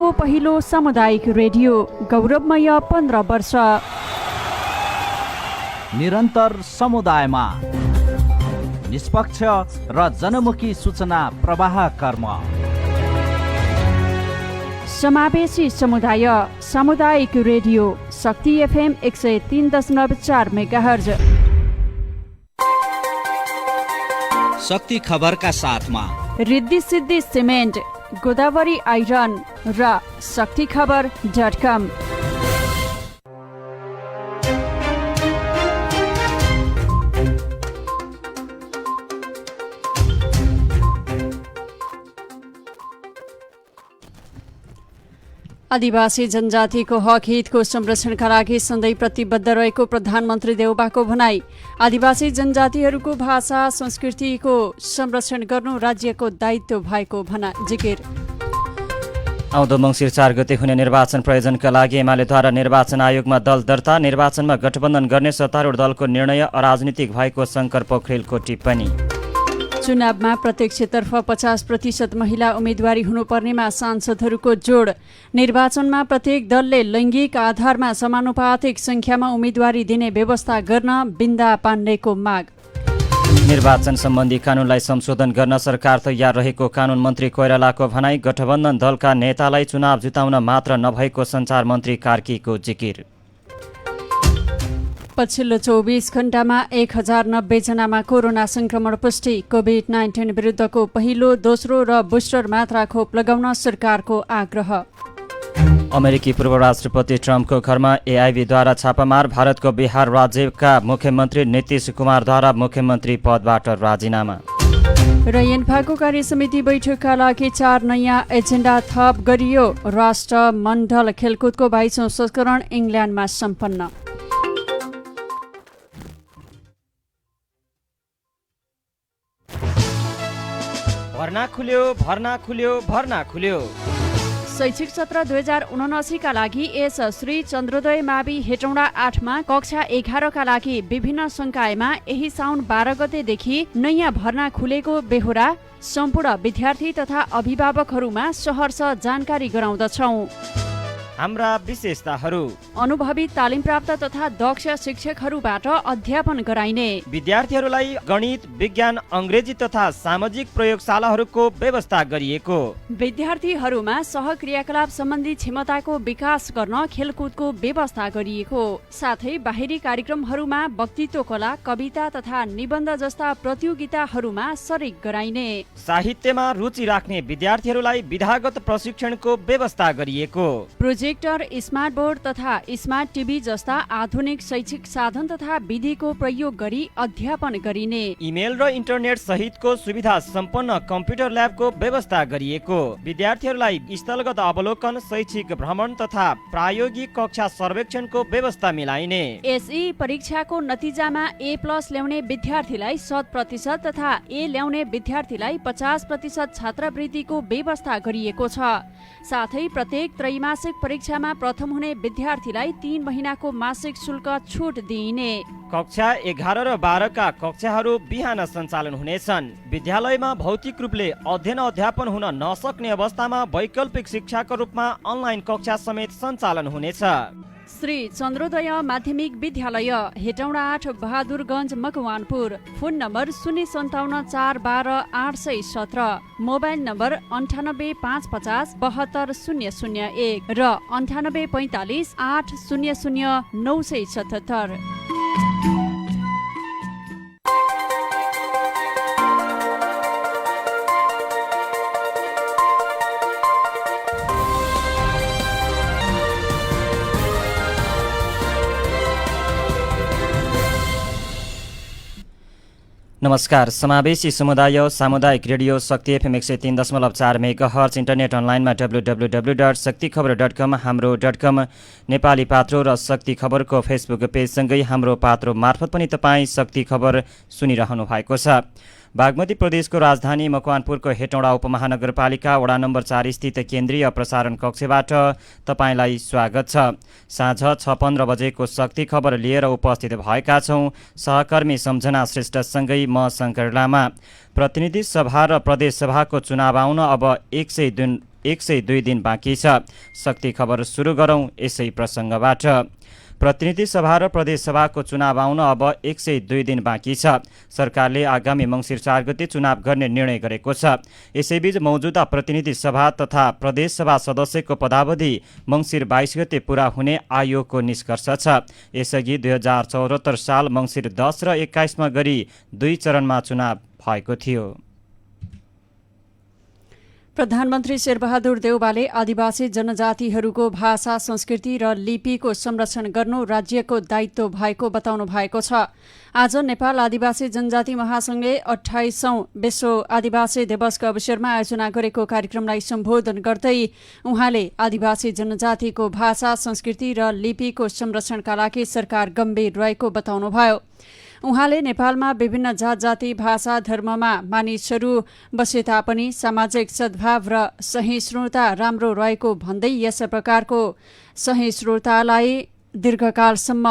देशको पहिलो सामुदायिक रेडियो गौरवमय 15 वर्ष निरन्तर समुदायमा निष्पक्ष र जनमुखी सूचना प्रवाह कर्म समावेशी समुदाय सामुदायिक रेडियो शक्ति FM 103.4 मेगाहर्ज शक्ति खबरका साथमा रिद्धि सिद्धि सिमेन्ट गोदावरी आइरन र शक्तिखबर.com। आदिवासी जनजातिको हक हितको संरक्षणका लागि सधैँ प्रतिबद्ध रहेको प्रधानमन्त्री देउबाको भनाई। आदिवासी जनजातिहरूको भाषा संस्कृतिको संरक्षण गर्नु राज्यको दायित्व भएको जिकिर। आउँदो मङ्सिर 4 गते हुने निर्वाचन प्रयोजनका लागि एमालेद्वारा निर्वाचन आयोगमा दल दर्ता। निर्वाचनमा गठबन्धन गर्ने सत्तारूढ दलको निर्णय अराजनीतिक भएको शङ्कर पोखरेलको टिप्पणी। चुनावमा प्रत्येक क्षेत्रतर्फ 50% महिला उम्मेदवारी हुनुपर्नेमा सांसदहरूको जोड। निर्वाचनमा प्रत्येक दलले लैङ्गिक आधारमा समानुपातिक संख्यामा उम्मेदवारी दिने व्यवस्था गर्न बिन्दा पाण्डेको माग। निर्वाचन सम्बन्धी कानुनलाई संशोधन गर्न सरकार तयार रहेको कानुन मन्त्री कोइरालाको भनाई। गठबन्धन दलका नेतालाई चुनाव जिताउन मात्र नभएको सञ्चार मन्त्री कार्कीको जिकिर। पछिल्लो 24 घण्टामा 1090 जनामा कोरोना संक्रमण पुष्टि। कोभिड-19 विरुद्धको पहिलो दोस्रो र बुस्टर मात्रा खोप लगाउन सरकारको आग्रह। अमेरिकी पूर्व राष्ट्रपति ट्रम्पको घरमा एआइबीद्वारा छापामार। भारतको बिहार राज्यका मुख्यमन्त्री नीतीश कुमारद्वारा मुख्यमन्त्री पदबाट राजीनामा। र एन्फाको कार्यसमिति बैठकका लागि 4 नयाँ एजेन्डा थप गरियो। राष्ट्रमण्डल खेलकुदको 22औं संस्करण इङ्ल्यान्डमा सम्पन्न। भर्ना खुल्यो। शैक्षिक सत्र 2079 का लागि यस श्री चन्द्रोदय मावि हेटौँडा 8 मा कक्षा 11 का लागि विभिन्न संकायमा यही साउन 12 गतेदेखि नयाँ भर्ना खुलेको बेहोरा सम्पूर्ण विद्यार्थी तथा अभिभावकहरूमा सहर्ष जानकारी गराउँदछौँ। हाम्रा विशेषताहरू: अनुभवी तालिम प्राप्त तथा दक्ष शिक्षकहरूबाट अध्यापन गराइने, विद्यार्थीहरूलाई गणित विज्ञान अङ्ग्रेजी तथा सामाजिक प्रयोगशालाहरूको व्यवस्था गरिएको, विद्यार्थीहरूमा सहक्रियाकलाप सम्बन्धी क्षमताको विकास गर्न खेलकुदको व्यवस्था गरिएको, साथै बाहिरी कार्यक्रमहरूमा वक्तित्व कला कविता तथा निबन्ध जस्ता प्रतियोगिताहरूमा सरेक गराइने, साहित्यमा रुचि राख्ने विद्यार्थीहरूलाई विधागत प्रशिक्षणको व्यवस्था गरिएको, प्रोजेक्टर स्मार्ट बोर्ड तथा स्मार्ट टिभी जस्ता आधुनिक शैक्षिक साधन तथा विधिको प्रयोग गरी अध्यापन गरिने, इमेल र इन्टरनेट सहितको सुविधा सम्पन्न कम्प्युटर ल्याबको व्यवस्था गरिएको, विद्यार्थीहरूलाई स्थलगत अवलोकन शैक्षिक भ्रमण तथा प्रायोगिक कक्षा सर्वेक्षणको व्यवस्था मिलाइने, एसई परीक्षाको नतिजामा A+ ल्याउने विद्यार्थीलाई 100% तथा A ल्याउने विद्यार्थीलाई 50% छात्रवृत्तिको व्यवस्था गरिएको छ। साथै प्रत्येक त्रैमासिक परीक्षामा प्रथम हुने विद्यार्थीलाई 3 महिनाको मासिक शुल्क छुट दिइने। कक्षा 11 र 12 का कक्षाहरू बिहान सञ्चालन हुनेछन्। विद्यालयमा भौतिक रूपले अध्ययन अध्यापन हुन नसक्ने अवस्थामा वैकल्पिक शिक्षाको रूपमा अनलाइन कक्षा समेत सञ्चालन हुनेछ। Shri Chandrodaya Madhyamik Vidyalaya Hetauda 8 Bahadurganj Makwanpur. Phone number 057 412 817, mobile number 98 550 72 001 र 98 45 800 977। नमस्कार। समावेशी समुदाय सामुदायिक रेडियो शक्ति FM 103.4 मेगाहर्ज, इन्टरनेट अनलाइनमा www.शक्तिखबर.com, हाम्रो .com नेपाली पात्रो र शक्ति खबरको फेसबुक पेजसँगै हाम्रो पात्रो मार्फत पनि तपाईँ शक्ति खबर सुनिरहनु भएको छ। बागमती प्रदेशको राजधानी मकवानपुरको हेटौँडा उपमहानगरपालिका वडा नम्बर 4 स्थित केन्द्रीय प्रसारण कक्षबाट तपाईंलाई स्वागत छ। साँझ 6:15 बजेको शक्ति खबर लिएर उपस्थित भएका छौं। सहकर्मी सम्झना श्रेष्ठसँगै म शङ्कर लामा। प्रतिनिधि सभा र प्रदेश सभाको चुनाव आउन अब 100 102 दिन बाँकी छ। शक्ति खबर सुरु गरौँ यसै प्रसङ्गबाट। प्रतिनिधि सभा र प्रदेश सभाको चुनाव आउन अब 102 दिन बाँकी छ। सरकारले आगामी मङ्सिर 4 गते चुनाव गर्ने निर्णय गरेको छ। यसैबीच मौजुदा प्रतिनिधि सभा तथा प्रदेश सभा सदस्यको पदावधि मङ्सिर 22 गते पूरा हुने आयोगको निष्कर्ष छ। यसअघि 2074 साल मङ्सिर 10 र 21 मा गरी 2 चरणमा चुनाव भएको थियो। प्रधानमन्त्री शेरबहादुर देउवाले आदिवासी जनजातिहरूको भाषा, संस्कृति र लिपिको संरक्षण गर्नु राज्यको दायित्व भएको बताउनु भएको छ। आज नेपाल आदिवासी जनजाति महासंघले 28औं विश्व आदिवासी दिवसको अवसरमा आयोजना गरेको कार्यक्रमलाई सम्बोधन गर्दै उहाँले आदिवासी जनजातिको भाषा, संस्कृति र लिपिको संरक्षणका लागि सरकार गम्भीर रहेको बताउनुभयो। उहाँले नेपालमा विभिन्न जात जाति, भाषा, धर्ममा मानिसहरू बसे तापनि सामाजिक सद्भाव र सहिष्णुता राम्रो रहेको भन्दै यस प्रकारको सहिष्णुतालाई दीर्घकालसम्म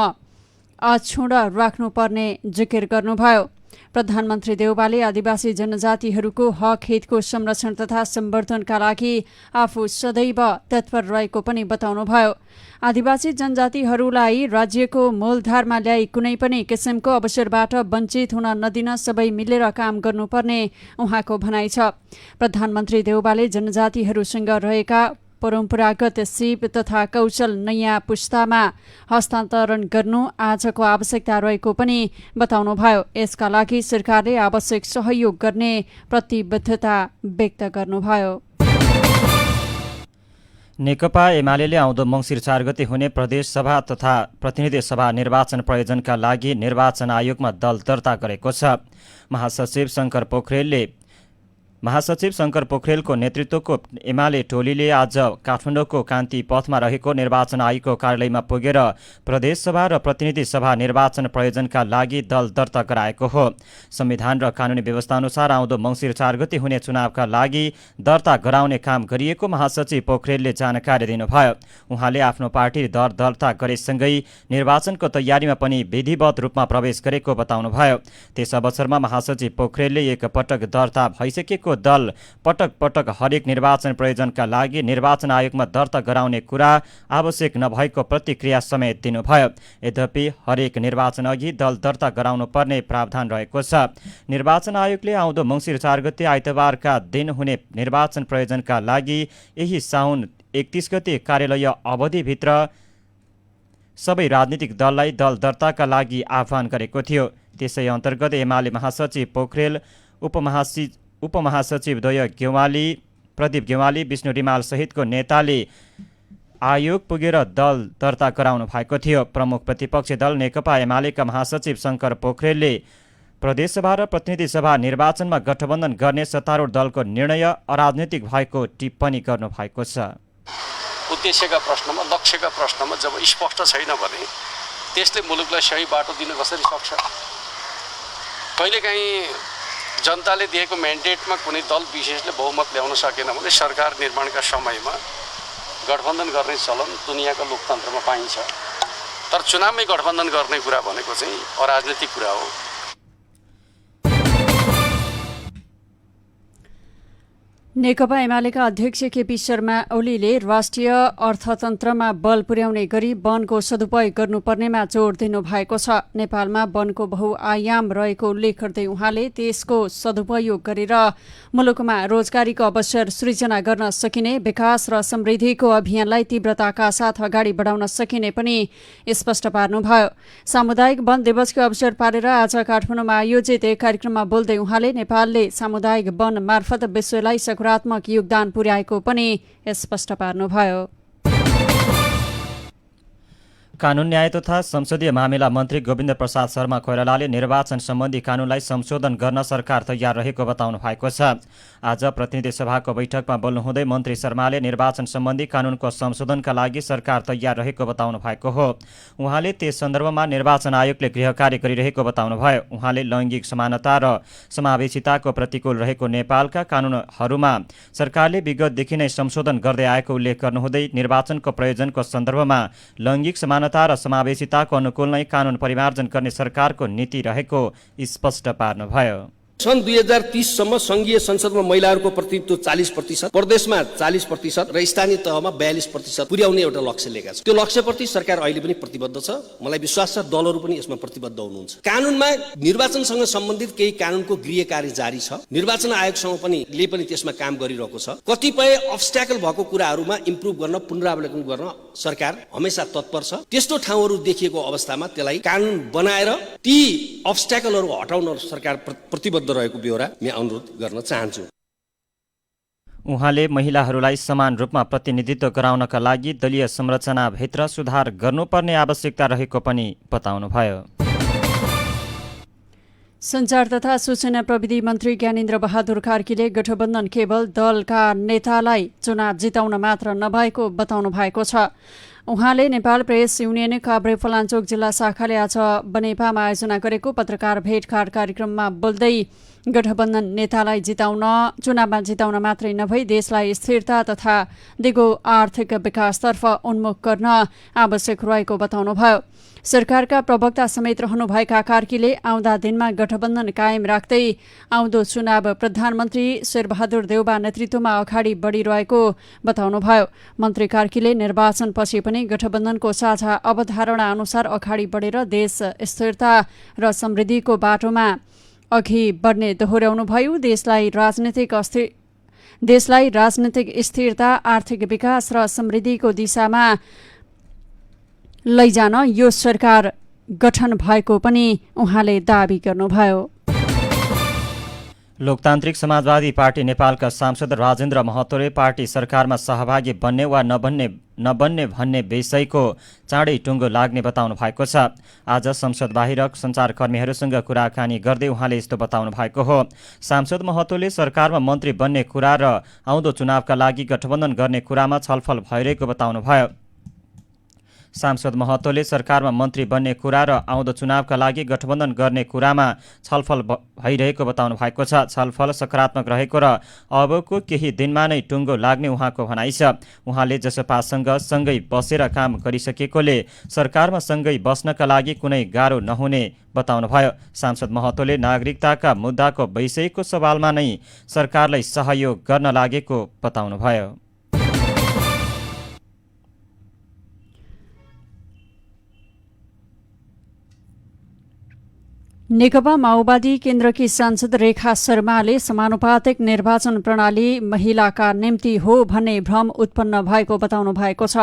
अक्षुण्ण राख्नुपर्ने जिकिर गर्नुभयो। प्रधानमन्त्री देउवाले आदिवासी जनजातिहरूको हक हितको संरक्षण तथा सम्वर्धनका लागि आफू सदैव तत्पर रहेको पनि बताउनुभयो। आदिवासी जनजातिहरूलाई राज्यको मूलधारमा ल्याई कुनै पनि किसिमको अवसरबाट वञ्चित हुन नदिन सबै मिलेर काम गर्नुपर्ने उहाँको भनाइ छ। प्रधानमन्त्री देउवाले जनजातिहरूसँग रहेका परम्परागत सिप तथा कौशल नयाँ पुस्तामा हस्तान्तरण गर्नु आजको आवश्यकता रहेको पनि बताउनुभयो। यसका लागि सरकारले आवश्यक सहयोग गर्ने प्रतिबद्धता व्यक्त गर्नुभयो। नेकपा एमाले आउँदो मङ्सिर 4 गते हुने प्रदेश सभा तथा प्रतिनिधि सभा निर्वाचन प्रयोजनका लागि निर्वाचन आयोगमा दल दर्ता गरेको छ। महासचिव शङ्कर पोखरेलको नेतृत्वको एमाले टोलीले आज काठमाडौँको कान्ति पथमा रहेको निर्वाचन आयोगको कार्यालयमा पुगेर प्रदेश सभा र प्रतिनिधि सभा निर्वाचन प्रयोजनका लागि दल दर्ता गराएको हो। संविधान र कानुनी व्यवस्था अनुसार आउँदो मङ्सिर 4 गते हुने चुनावका लागि दर्ता गराउने काम गरिएको महासचिव पोखरेलले जानकारी दिनुभयो। उहाँले आफ्नो पार्टी दर्ता गरेसँगै निर्वाचनको तयारीमा पनि विधिवत रूपमा प्रवेश गरेको बताउनुभयो। त्यस अवसरमा महासचिव पोखरेलले एक पटक दर्ता भइसकेको दल पटक पटक हरेक निर्वाचन प्रयोजनका लागि निर्वाचन आयोगमा दर्ता गराउने कुरा आवश्यक नभएको प्रतिक्रिया समेत दिनुभयो। यद्यपि हरेक निर्वाचन अघि दल दर्ता गराउनु पर्ने प्रावधान रहेको छ। निर्वाचन आयोगले आउँदो मङ्सिर 4 गते आइतबारका दिन हुने निर्वाचन प्रयोजनका लागि यही साउन 31 गते कार्यालय अवधिभित्र सबै राजनीतिक दललाई दल दर्ताका लागि आह्वान गरेको थियो। त्यसै अन्तर्गत एमाले महासचिव पोखरेल, उपमहासचिव द्वय गेवाली, प्रदीप गेवाली, विष्णु रिमाल सहितको नेताले आयोग पुगेर दल दर्ता गराउनु भएको थियो। प्रमुख प्रतिपक्षी दल नेकपा एमालेका महासचिव शङ्कर पोखरेलले प्रदेशसभा र प्रतिनिधि सभा निर्वाचनमा गठबन्धन गर्ने सत्तारूढ दलको निर्णय अराजनीतिक भएको टिप्पणी गर्नु भएको छ। उद्देश्यका प्रश्नमा, लक्ष्यका प्रश्नमा जब स्पष्ट छैन भने त्यसले मुलुकलाई सही बाटो दिन कसरी सक्छ? कहिलेकाहीँ जनताले दिएको म्यान्डेटमा कुनै दल विशेषले बहुमत ल्याउन सकेन भने सरकार निर्माणका समयमा गठबन्धन गर्ने चलन दुनियाँको लोकतन्त्रमा पाइन्छ। तर चुनावमै गठबन्धन गर्ने कुरा भनेको चाहिँ अराजनीतिक कुरा हो। नेकपा एमालेका अध्यक्ष केपी शर्मा ओलीले राष्ट्रिय अर्थतन्त्रमा बल पुर्याउने गरी वनको सदुपयोग गर्नुपर्नेमा जोड दिनु भएको छ। नेपालमा वनको बहुआयाम रहेको उल्लेख गर्दै उहाँले त्यसको सदुपयोग गरेर मुलुकमा रोजगारीको अवसर सृजना गर्न सकिने, विकास र समृद्धिको अभियानलाई तीव्रताका साथ अगाडि बढाउन सकिने पनि स्पष्ट पार्नुभयो। सामुदायिक वन दिवसको अवसर पारेर आज काठमाडौँमा आयोजित एक कार्यक्रममा बोल्दै उहाँले नेपालले सामुदायिक वन मार्फत विश्वलाई सकारात्मक योगदान पुर्याएको पनि स्पष्ट पार्नुभयो। कानुन न्याय तथा संसदीय मामिला मन्त्री गोविन्द प्रसाद शर्मा कोइरालाले निर्वाचन सम्बन्धी कानुनलाई संशोधन गर्न सरकार तयार रहेको बताउनु भएको छ। आज प्रतिनिधि सभाको बैठकमा बोल्नुहुँदै मन्त्री शर्माले निर्वाचन सम्बन्धी कानुनको संशोधनका लागि सरकार तयार रहेको बताउनु भएको हो। उहाँले त्यस सन्दर्भमा निर्वाचन आयोगले गृह कार्य गरिरहेको बताउनुभयो। उहाँले लैङ्गिक समानता र समावेशिताको प्रतिकूल रहेको नेपालका कानुनहरूमा सरकारले विगतदेखि नै संशोधन गर्दै आएको उल्लेख गर्नुहुँदै निर्वाचनको प्रयोजनको सन्दर्भमा लैङ्गिक समानता र समावेशिताको अनुकूल नै कानुन परिमार्जन गर्ने सरकारको नीति रहेको स्पष्ट पार्नुभयो। सन् 2030 सम्म संघीय संसदमा महिलाहरूको प्रतिनिधित्व 40%, प्रदेशमा 40% र स्थानीय तहमा 42% पुर्याउने एउटा लक्ष्य लिएका छ। त्यो लक्ष्यप्रति सरकार अहिले पनि प्रतिबद्ध छ। मलाई विश्वास छ दलहरू पनि यसमा प्रतिबद्ध हुनुहुन्छ। कानुनमा निर्वाचनसँग सम्बन्धित केही कानुनको गृह कार्य जारी छ। निर्वाचन आयोगसँग पनि त्यसमा काम गरिरहेको छ। कतिपय अब्स्ट्याकल भएको कुराहरूमा इम्प्रुभ गर्न, पुनरावलोकन गर्न सरकार हमेसा तत्पर छ। त्यस्तो ठाउँहरू देखिएको अवस्थामा त्यसलाई कानुन बनाएर ती अब्स्ट्याकलहरू हटाउन सरकार प्रतिबद्ध रहेको बेहोरा म अनुरोध गर्न चाहन्छु। उहाँले महिलाहरूलाई समान रूपमा प्रतिनिधित्व गराउनका लागि दलीय संरचनाभित्र सुधार गर्नुपर्ने आवश्यकता रहेको पनि बताउनुभयो। सञ्चार तथा सूचना प्रविधि मन्त्री ज्ञानेन्द्र बहादुर कार्कीले गठबन्धन केवल दलका नेतालाई चुनाव जिताउन मात्र नभएको बताउनु भएको छ। उहाँले नेपाल प्रेस युनियन काभ्रे फलाञ्चोक जिल्ला शाखाले आज बनेपामा आयोजना गरेको पत्रकार भेटघाट कार्यक्रममा बोल्दै गठबन्धन नेतालाई चुनावमा जिताउन मात्रै नभई देशलाई स्थिरता तथा दिगो आर्थिक विकासतर्फ उन्मुख गर्न आवश्यक रहेको बताउनुभयो। सरकारका प्रवक्ता समेत रहनुभएका कार्कीले आउँदा दिनमा गठबन्धन कायम राख्दै आउँदो चुनाव प्रधानमन्त्री शेरबहादुर देउबा नेतृत्वमा अगाडि बढिरहेको बताउनुभयो। मन्त्री कार्कीले निर्वाचनपछि पनि गठबन्धनको साझा अवधारणा अनुसार अगाडि बढेर देश स्थिरता र समृद्धिको बाटोमा अघि बढ्ने दोहोर्याउनुभयो। देशलाई राजनीतिक स्थिरता, आर्थिक विकास र समृद्धिको दिशामा लैजान यो सरकार गठन भएको पनि उहाँले दाबी गर्नुभयो। लोकतान्त्रिक समाजवादी पार्टी नेपालका सांसद राजेन्द्र महतोले पार्टी सरकारमा सहभागी बन्ने वा नबन्ने भन्ने विषयको चाँडै टुङ्गो लाग्ने बताउनु भएको छ। आज संसद बाहिर सञ्चारकर्मीहरूसँग कुराकानी गर्दै उहाँले यस्तो बताउनु भएको हो। सांसद महतोले सरकारमा मन्त्री बन्ने कुरा र आउँदो चुनावका लागि गठबन्धन गर्ने कुरामा छलफल भइरहेको बताउनुभयो। सांसद महतोले सरकारमा मन्त्री बन्ने कुरा र आउँदो चुनावका लागि गठबन्धन गर्ने कुरामा छलफल भइरहेको बताउनु भएको छ। छलफल सकारात्मक रहेको र अबको केही दिनमा नै टुङ्गो लाग्ने उहाँको भनाइ छ। उहाँले जसपासँग सँगै बसेर काम गरिसकेकोले सरकारमा सँगै बस्नका लागि कुनै गाह्रो नहुने बताउनुभयो। सांसद महतोले नागरिकताका मुद्दाको वैषयिकको सवालमा नै सरकारलाई सहयोग गर्न लागेको बताउनुभयो। नेकपा माओवादी केन्द्रकी सांसद रेखा शर्माले समानुपातिक निर्वाचन प्रणाली महिलाका निम्ति हो भन्ने भ्रम उत्पन्न भएको बताउनु भएको छ।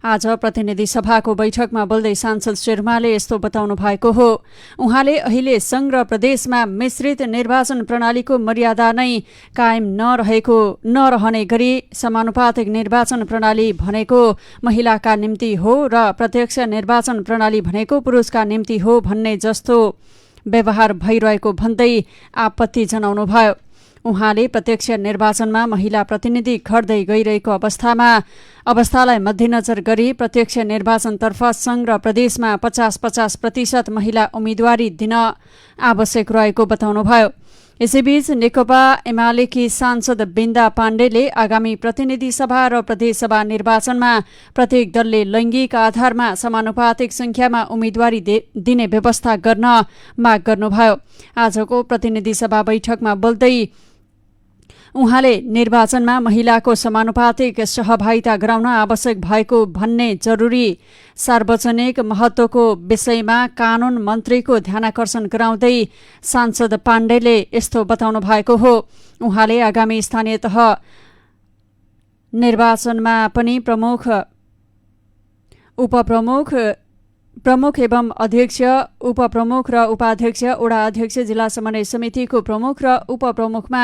आज प्रतिनिधि सभाको बैठकमा बोल्दै सांसद शर्माले यस्तो बताउनु भएको हो। उहाँले अहिले संघ र प्रदेशमा मिश्रित निर्वाचन प्रणालीको मर्यादा नै कायम नरहने गरी समानुपातिक निर्वाचन प्रणाली भनेको महिलाका निम्ति हो र प्रत्यक्ष निर्वाचन प्रणाली भनेको पुरुषका निम्ति हो भन्ने जस्तो व्यवहार भइरहेको भन्दै आपत्ति जनाउनुभयो। उहाँले प्रत्यक्ष निर्वाचनमा महिला प्रतिनिधि घट्दै गइरहेको अवस्थालाई मध्यनजर गरी प्रत्यक्ष निर्वाचनतर्फ संघ र प्रदेशमा 50-50% महिला उम्मेद्वारी दिन आवश्यक रहेको बताउनुभयो। यसैबीच नेकपा एमालेकी सांसद बिन्दा पाण्डेले आगामी प्रतिनिधि सभा र प्रदेशसभा निर्वाचनमा प्रत्येक दलले लैङ्गिक आधारमा समानुपातिक संख्यामा उम्मेद्वारी दिने व्यवस्था गर्न माग गर्नुभयो। आजको प्रतिनिधि सभा बैठकमा बोल्दै उहाँले निर्वाचनमा महिलाको समानुपातिक सहभागिता गराउन आवश्यक भएको भन्ने जरुरी सार्वजनिक महत्त्वको विषयमा कानून मन्त्रीको ध्यानाकर्षण गराउँदै सांसद पाण्डेले यस्तो बताउनु भएको हो। उहाँले आगामी स्थानीय तह निर्वाचनमा पनि प्रमुख एवं अध्यक्ष, उपप्रमुख र उपाध्यक्ष, वडा अध्यक्ष, जिल्ला समन्वय समितिको प्रमुख र उपप्रमुखमा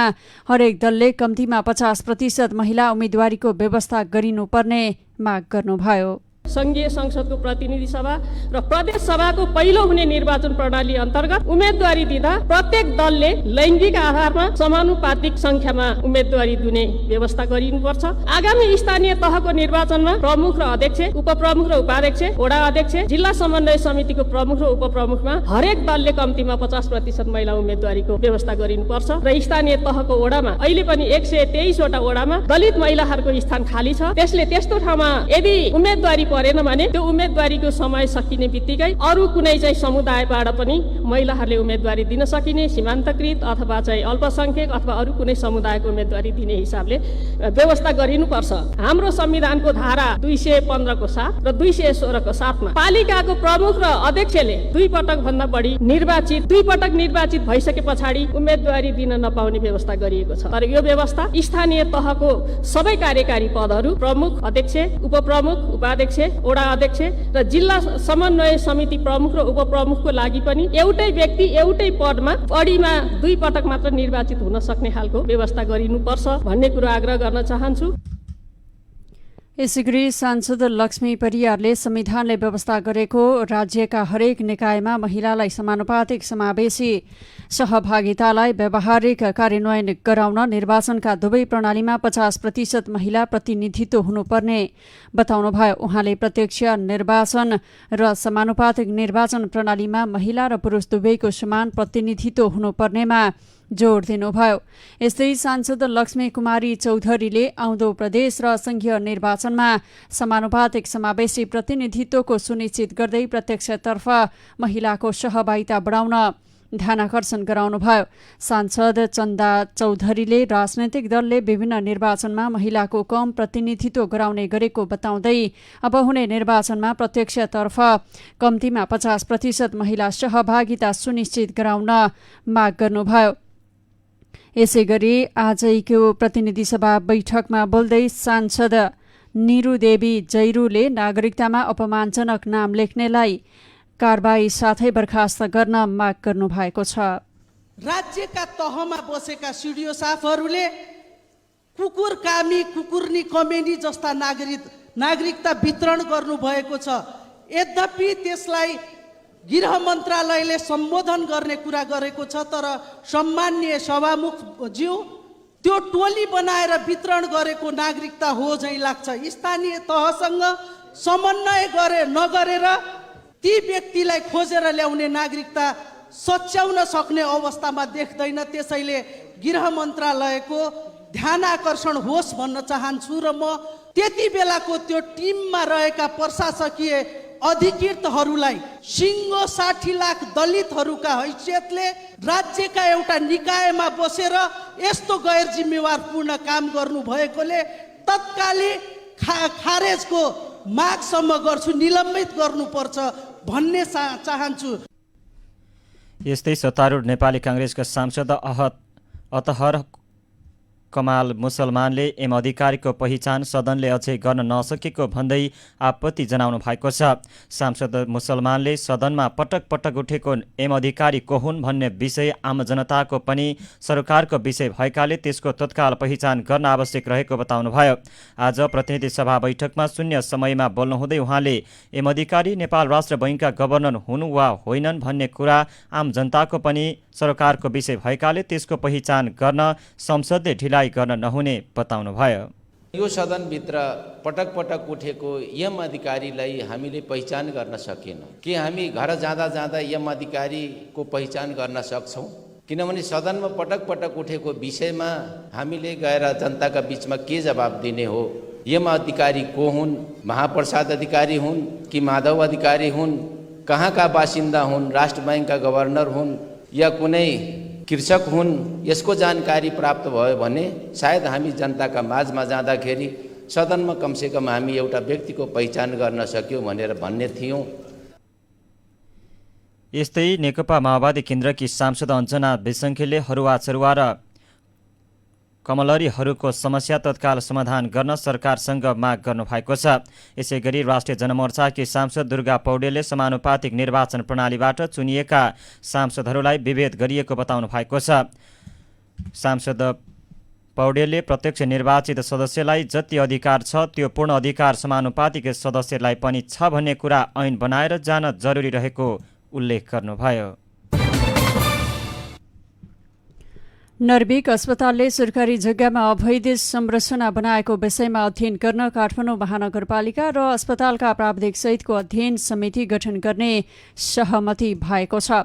हरेक दलले कम्तीमा 50% महिला उम्मेद्वारीको व्यवस्था गरिनुपर्ने माग गर्नुभयो। संघीय संसदको प्रतिनिधि सभा र प्रदेश सभाको पहिलो हुने निर्वाचन प्रणाली अन्तर्गत उम्मेदवारी दिँदा प्रत्येक दलले लैङ्गिक आधारमा समानुपातिक संख्यामा उम्मेदवारी दिने व्यवस्था गरिनुपर्छ। आगामी स्थानीय तहको निर्वाचनमा प्रमुख र अध्यक्ष, उपप्रमुख र उपाध्यक्ष, वडा अध्यक्ष, जिल्ला समन्वय समितिको प्रमुख र उपप्रमुखमा हरेक दलले कम्तीमा 50% महिला उम्मेदवारीको व्यवस्था गरिनुपर्छ र स्थानीय तहको वडामा अहिले पनि 123 वटा वडामा दलित महिलाहरूको स्थान खाली छ। त्यसले त्यस्तो ठाउँमा यदि उम्मेदवारी परेन भने त्यो उम्मेदवारीको समय सकिने बित्तिकै अरू कुनै चाहिँ समुदायबाट पनि महिलाहरूले उम्मेदवारी दिन सकिने, सीमान्तकृत अथवा चाहिँ अल्पसंख्यक अथवा अरू कुनै समुदायको उम्मेदवारी दिने हिसाबले व्यवस्था गरिनुपर्छ। हाम्रो संविधानको धारा 215 को साथ र 216 को साथमा पालिकाको प्रमुख र अध्यक्षले दुई पटक भन्दा बढी निर्वाचित भइसके पछाडि उम्मेदवारी दिन नपाउने व्यवस्था गरिएको छ। तर यो व्यवस्था स्थानीय तहको सबै कार्यकारी पदहरू प्रमुख, अध्यक्ष, उपप्रमुख, उपाध्यक्ष, वडा अध्यक्ष र जिल्ला समन्वय समिति प्रमुख र उपप्रमुखको लागि पनि एउटै व्यक्ति एउटै पदमा बढीमा 2 पटक मात्र निर्वाचित हुन सक्ने खालको व्यवस्था गरिनुपर्छ भन्ने कुरो आग्रह गर्न चाहन्छु। यसैगरी सांसद लक्ष्मी परियारले संविधानले व्यवस्था गरेको राज्यका हरेक निकायमा महिलालाई समानुपातिक समावेशी सहभागितालाई व्यावहारिक कार्यान्वयन गराउन निर्वाचनका दुवै प्रणालीमा 50% महिला प्रतिनिधित्व हुनुपर्ने बताउनुभयो। उहाँले प्रत्यक्ष निर्वाचन र समानुपातिक निर्वाचन प्रणालीमा महिला र पुरुष दुवैको समान प्रतिनिधित्व हुनुपर्नेमा जोड दिनुभयो। यस्तै सांसद लक्ष्मी कुमारी चौधरीले आउँदो प्रदेश र संघीय निर्वाचनमा समानुपातिक समावेशी प्रतिनिधित्वको सुनिश्चित गर्दै प्रत्यक्षतर्फ महिलाको सहभागिता बढाउन ध्यानाकर्षण गराउनुभयो। सांसद चन्दा चौधरीले राजनैतिक दलले विभिन्न निर्वाचनमा महिलाको कम प्रतिनिधित्व गराउने गरेको बताउँदै अब हुने निर्वाचनमा प्रत्यक्षतर्फ कम्तीमा 50% महिला सहभागिता सुनिश्चित गराउन माग गर्नुभयो। यसैगरी आजको प्रतिनिधि सभा बैठकमा बोल्दै सांसद निरु देवी जैरूले नागरिकतामा अपमानजनक नाम लेख्नेलाई कारबाही साथै बर्खास्त गर्न माग गर्नुभएको छ। राज्यका तहमा बसेका सिडिओ साफहरूले कुकुर कामी, कुकुर्नी कमेनी जस्ता नागरिकता वितरण गर्नुभएको छ। यद्यपि त्यसलाई गृह मन्त्रालयले सम्बोधन गर्ने कुरा गरेको छ, तर सम्माननीय सभामुख ज्यू त्यो टोली बनाएर वितरण गरेको नागरिकता हो झैँ लाग्छ। स्थानीय तहसँग समन्वय नगरेर ती व्यक्तिलाई खोजेर ल्याउने नागरिकता सच्याउन सक्ने अवस्थामा देख्दैन। त्यसैले गृह मन्त्रालयको ध्यान आकर्षण होस् भन्न चाहन्छु र म त्यति बेलाको त्यो टिममा रहेका प्रशासकीय अधिकृतहरूलाई सिङ्गो 60 लाख दलितहरूका हैसियतले राज्यका एउटा निकायमा बसेर यस्तो गैर जिम्मेवारपूर्ण काम गर्नु भएकोले तत्कालीन खारेजको मागसम्म गर्छु, निलम्बित गर्नुपर्छ भन्ने चाहन्छु। यस्तै सत्तारूढ नेपाली काङ्ग्रेसका सांसद अतहर कमाल मुसलमानले एम अधिकारीको पहिचान सदनले अझै गर्न नसकेको भन्दै आपत्ति जनाउनु भएको छ। सांसद मुसलमानले सदनमा पटक पटक उठेको एम अधिकारी को हुन् भन्ने विषय आम जनताको पनि सरकारको विषय भएकाले त्यसको तत्काल पहिचान गर्न आवश्यक रहेको बताउनुभयो। आज प्रतिनिधि सभा बैठकमा शून्य समयमा बोल्नुहुँदै उहाँले एम अधिकारी नेपाल राष्ट्र बैङ्कका गभर्नर हुनु वा होइनन् भन्ने कुरा आम जनताको पनि सरकारको विषय भएकाले त्यसको पहिचान गर्न संसदले ढिलाइ गर्न नहुने बताउनुभयो। यो सदनभित्र पटक पटक उठेको यम अधिकारीलाई हामीले पहिचान गर्न सकेनौँ। के हामी घर जाँदा जाँदा यम अधिकारीको पहिचान गर्न सक्छौँ? किनभने सदनमा पटक पटक उठेको विषयमा हामीले गएर जनताका बीचमा के जवाब दिने हो? यम अधिकारी को हुन्? महाप्रसाद अधिकारी हुन् कि माधव अधिकारी हुन्? कहाँका बासिन्दा हुन्? राष्ट्र बैङ्कका गभर्नर हुन् या कुनै कृषक हुन्? यसको जानकारी प्राप्त भयो भने सायद हामी जनताका माझमा जाँदाखेरि सदनमा कमसेकम हामी एउटा व्यक्तिको पहिचान गर्न सक्यौँ भनेर भन्ने थियौँ। यस्तै नेकपा माओवादी केन्द्रकी सांसद अञ्जना विसङ्खेले हरुवा चरुवा र कमलरीहरूको समस्या तत्काल समाधान गर्न सरकारसँग माग गर्नुभएको छ। यसैगरी राष्ट्रिय जनमोर्चाकी सांसद दुर्गा पौडेलले समानुपातिक निर्वाचन प्रणालीबाट चुनिएका सांसदहरूलाई विभेद गरिएको बताउनु भएको छ। सांसद पौडेलले प्रत्यक्ष निर्वाचित सदस्यलाई जति अधिकार छ त्यो पूर्ण अधिकार समानुपातिक सदस्यलाई पनि छ भन्ने कुरा ऐन बनाएर जान जरुरी रहेको उल्लेख गर्नुभयो। नर्भिक अस्पतालले सरकारी जग्गामा अवैध संरचना बनाएको विषयमा अध्ययन गर्न काठमाडौँ महानगरपालिका र अस्पतालका प्राविधिक सहितको अध्ययन समिति गठन गर्ने सहमति भएको छ।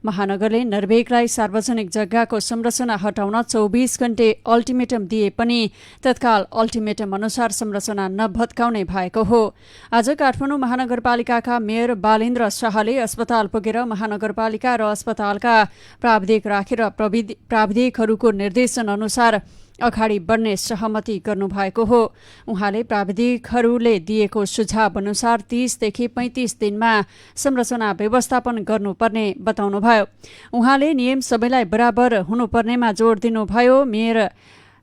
महानगरले नर्भिकलाई सार्वजनिक जग्गाको संरचना हटाउन 24 घण्टे अल्टिमेटम दिए पनि तत्काल अल्टिमेटम अनुसार संरचना नभत्काउने भएको हो। आज काठमाडौँ महानगरपालिकाका मेयर बालेन्द्र शाहले अस्पताल पुगेर महानगरपालिका र अस्पतालका प्राविधिक राखेर प्राविधिकहरूको निर्देशन अनुसार अगाडि बढ्ने सहमति गर्नुभएको हो। उहाँले प्राविधिकहरूले दिएको सुझाव अनुसार 30 देखि 35 दिनमा संरचना व्यवस्थापन गर्नुपर्ने बताउनुभयो। उहाँले नियम सबैलाई बराबर हुनुपर्नेमा जोड दिनुभयो। मेयर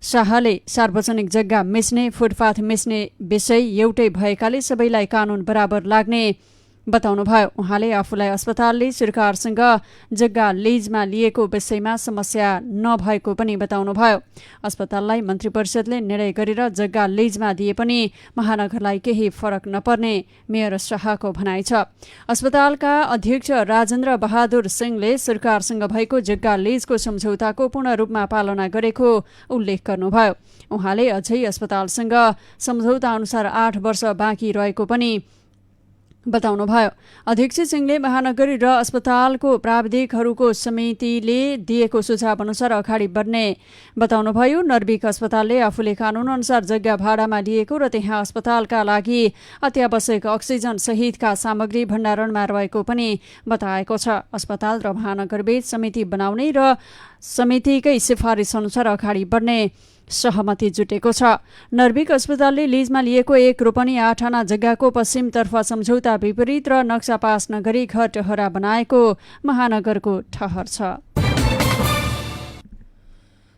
शाहले सार्वजनिक जग्गा मिच्ने फुटपाथ मिच्ने विषय एउटै भएकाले सबैलाई कानून बराबर लाग्ने बताउनुभयो। उहाँले आफूलाई अस्पतालले सरकारसँग जग्गा लिजमा लिएको विषयमा समस्या नभएको पनि बताउनुभयो। अस्पताललाई मन्त्री परिषदले निर्णय गरेर जग्गा लिजमा दिए पनि महानगरलाई केही फरक नपर्ने मेयर शाहको भनाइ छ। अस्पतालका अध्यक्ष राजेन्द्र बहादुर सिंहले सरकारसँग भएको जग्गा लिजको सम्झौताको पूर्ण रूपमा पालना गरेको उल्लेख गर्नुभयो। उहाँले अझै अस्पतालसँग सम्झौता अनुसार 8 वर्ष बाँकी रहेको पनि बताउनुभयो। अध्यक्ष सिंहले महानगर र अस्पतालको प्राविधिकहरूको समितिले दिएको सुझाव अनुसार अगाडि बढ्ने बताउनुभयो। नर्भिक अस्पतालले आफूले कानून अनुसार जग्गा भाडामा लिएको र त्यहाँ अस्पतालका लागि अत्यावश्यक अक्सिजन सहितका सामग्री भण्डारणमा रहेको पनि बताएको छ। अस्पताल र महानगरबीच समिति बनाउने र समितिकै सिफारिस अनुसार अगाडि बढ्ने सहमति जुटेको छ। नर्भिक अस्पतालले लिजमा लिएको 1 रोपनी 8 आना जग्गाको पश्चिमतर्फ सम्झौता विपरीत र नक्सा पास नगरी घर टहरा बनाएको महानगरको ठहर छ।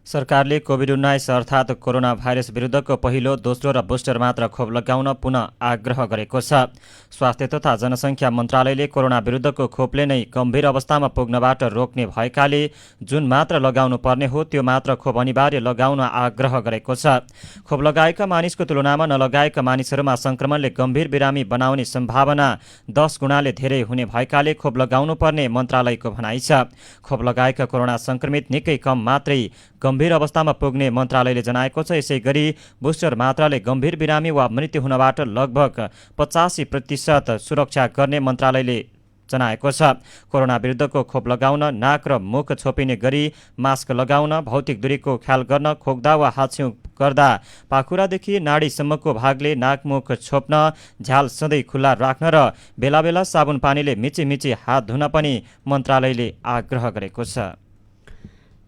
सरकारले कोभिड-19 अर्थात् कोरोना भाइरस विरुद्धको पहिलो, दोस्रो र बुस्टर मात्रा खोप लगाउन पुनः आग्रह गरेको छ। स्वास्थ्य तथा जनसङ्ख्या मन्त्रालयले कोरोना विरुद्धको खोपले नै गम्भीर अवस्थामा पुग्नबाट रोक्ने भएकाले जुन मात्र लगाउनु पर्ने हो त्यो मात्र खोप अनिवार्य लगाउन आग्रह गरेको छ। खोप लगाएका मानिसको तुलनामा नलगाएका मानिसहरूमा संक्रमणले गम्भीर बिरामी बनाउने सम्भावना 10 गुणाले धेरै हुने भएकाले खोप लगाउनु पर्ने मन्त्रालयको भनाइ छ। खोप लगाएका कोरोना संक्रमित निकै कम मात्रै गम्भीर अवस्थामा पुग्ने मन्त्रालयले जनाएको छ। यसै गरी बुस्टर मात्राले गम्भीर बिरामी वा मृत्यु हुनबाट लगभग 85% सुरक्षा गर्ने मन्त्रालयले जनाएको छ। कोरोना विरुद्धको खोप लगाउन नाक र मुख छोपिने गरी मास्क लगाउन, भौतिक दूरीको ख्याल गर्न, खोक्दा वा हाछ्यौँ गर्दा पाखुरादेखि नाडीसम्मको भागले नाक मुख छोप्न, झ्याल सधैँ खुल्ला राख्न र बेला बेला साबुन पानीले मिची हात धुन पनि मन्त्रालयले आग्रह गरेको छ।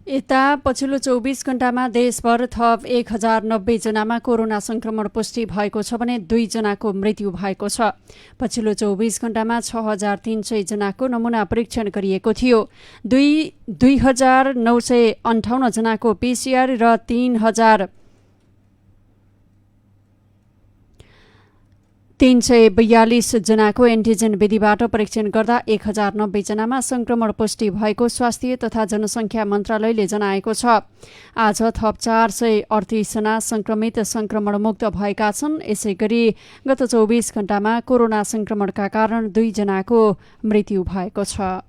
यता पछिल्लो 24 घण्टामा देशभर थप 1090 जनामा कोरोना संक्रमण पुष्टि भएको छ भने 2 जनाको मृत्यु भएको छ। पछिल्लो 24 घण्टामा 6300 जनाको नमुना परीक्षण गरिएको थियो। 2958 जनाको PCR र 342 जनाको एन्टिजेन विधिबाट परीक्षण गर्दा 1090 जनामा संक्रमण पुष्टि भएको स्वास्थ्य तथा जनसङ्ख्या मन्त्रालयले जनाएको छ। आज थप 438 जना संक्रमित संक्रमणमुक्त भएका छन्। यसै गरी गत 24 घण्टामा कोरोना संक्रमणका कारण 2 जनाको मृत्यु भएको छ।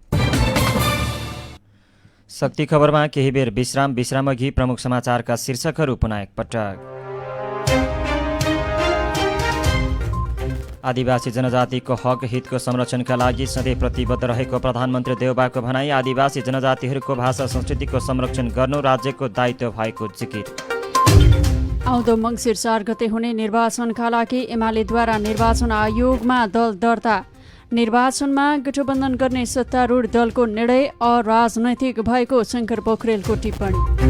शक्ति खबरमा केही बेर विश्रामअघि प्रमुख समाचारका शीर्षकहरू पुनः एकपटक। आदिवासी जनजातिको हक हितको संरक्षणका लागि सधैँ प्रतिबद्ध रहेको प्रधानमन्त्री देउबाको भनाई। आदिवासी जनजातिहरूको भाषा संस्कृतिको संरक्षण गर्नु राज्यको दायित्व भएको जिकिर। आउँदो मङ्सिर 4 गते हुने निर्वाचनका लागि एमालेद्वारा निर्वाचन आयोगमा दल दर्ता। निर्वाचनमा गठबन्धन गर्ने सत्तारूढ दलको निर्णय अराजनैतिक भएको शङ्कर पोखरेलको टिप्पणी।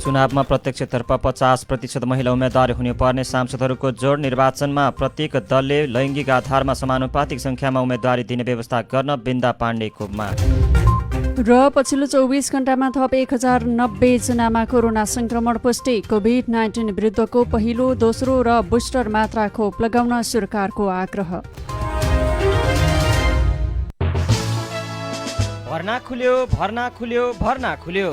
चुनावमा प्रत्यक्षतर्फ 50% महिला उम्मेद्वार हुनुपर्ने सांसदहरूको जोड। निर्वाचनमा प्रत्येक दलले लैङ्गिक आधारमा समानुपातिक संख्यामा उम्मेद्वारी दिने व्यवस्था गर्न बिन्दा पाण्डेको माग। र पछिल्लो 24 घण्टामा थप 1090 जनामा कोरोना संक्रमण पुष्टि। कोभिड-19 विरुद्धको पहिलो, दोस्रो र बुस्टर मात्रा खोप लगाउन सरकारको आग्रह। भर्ना खुल्यो।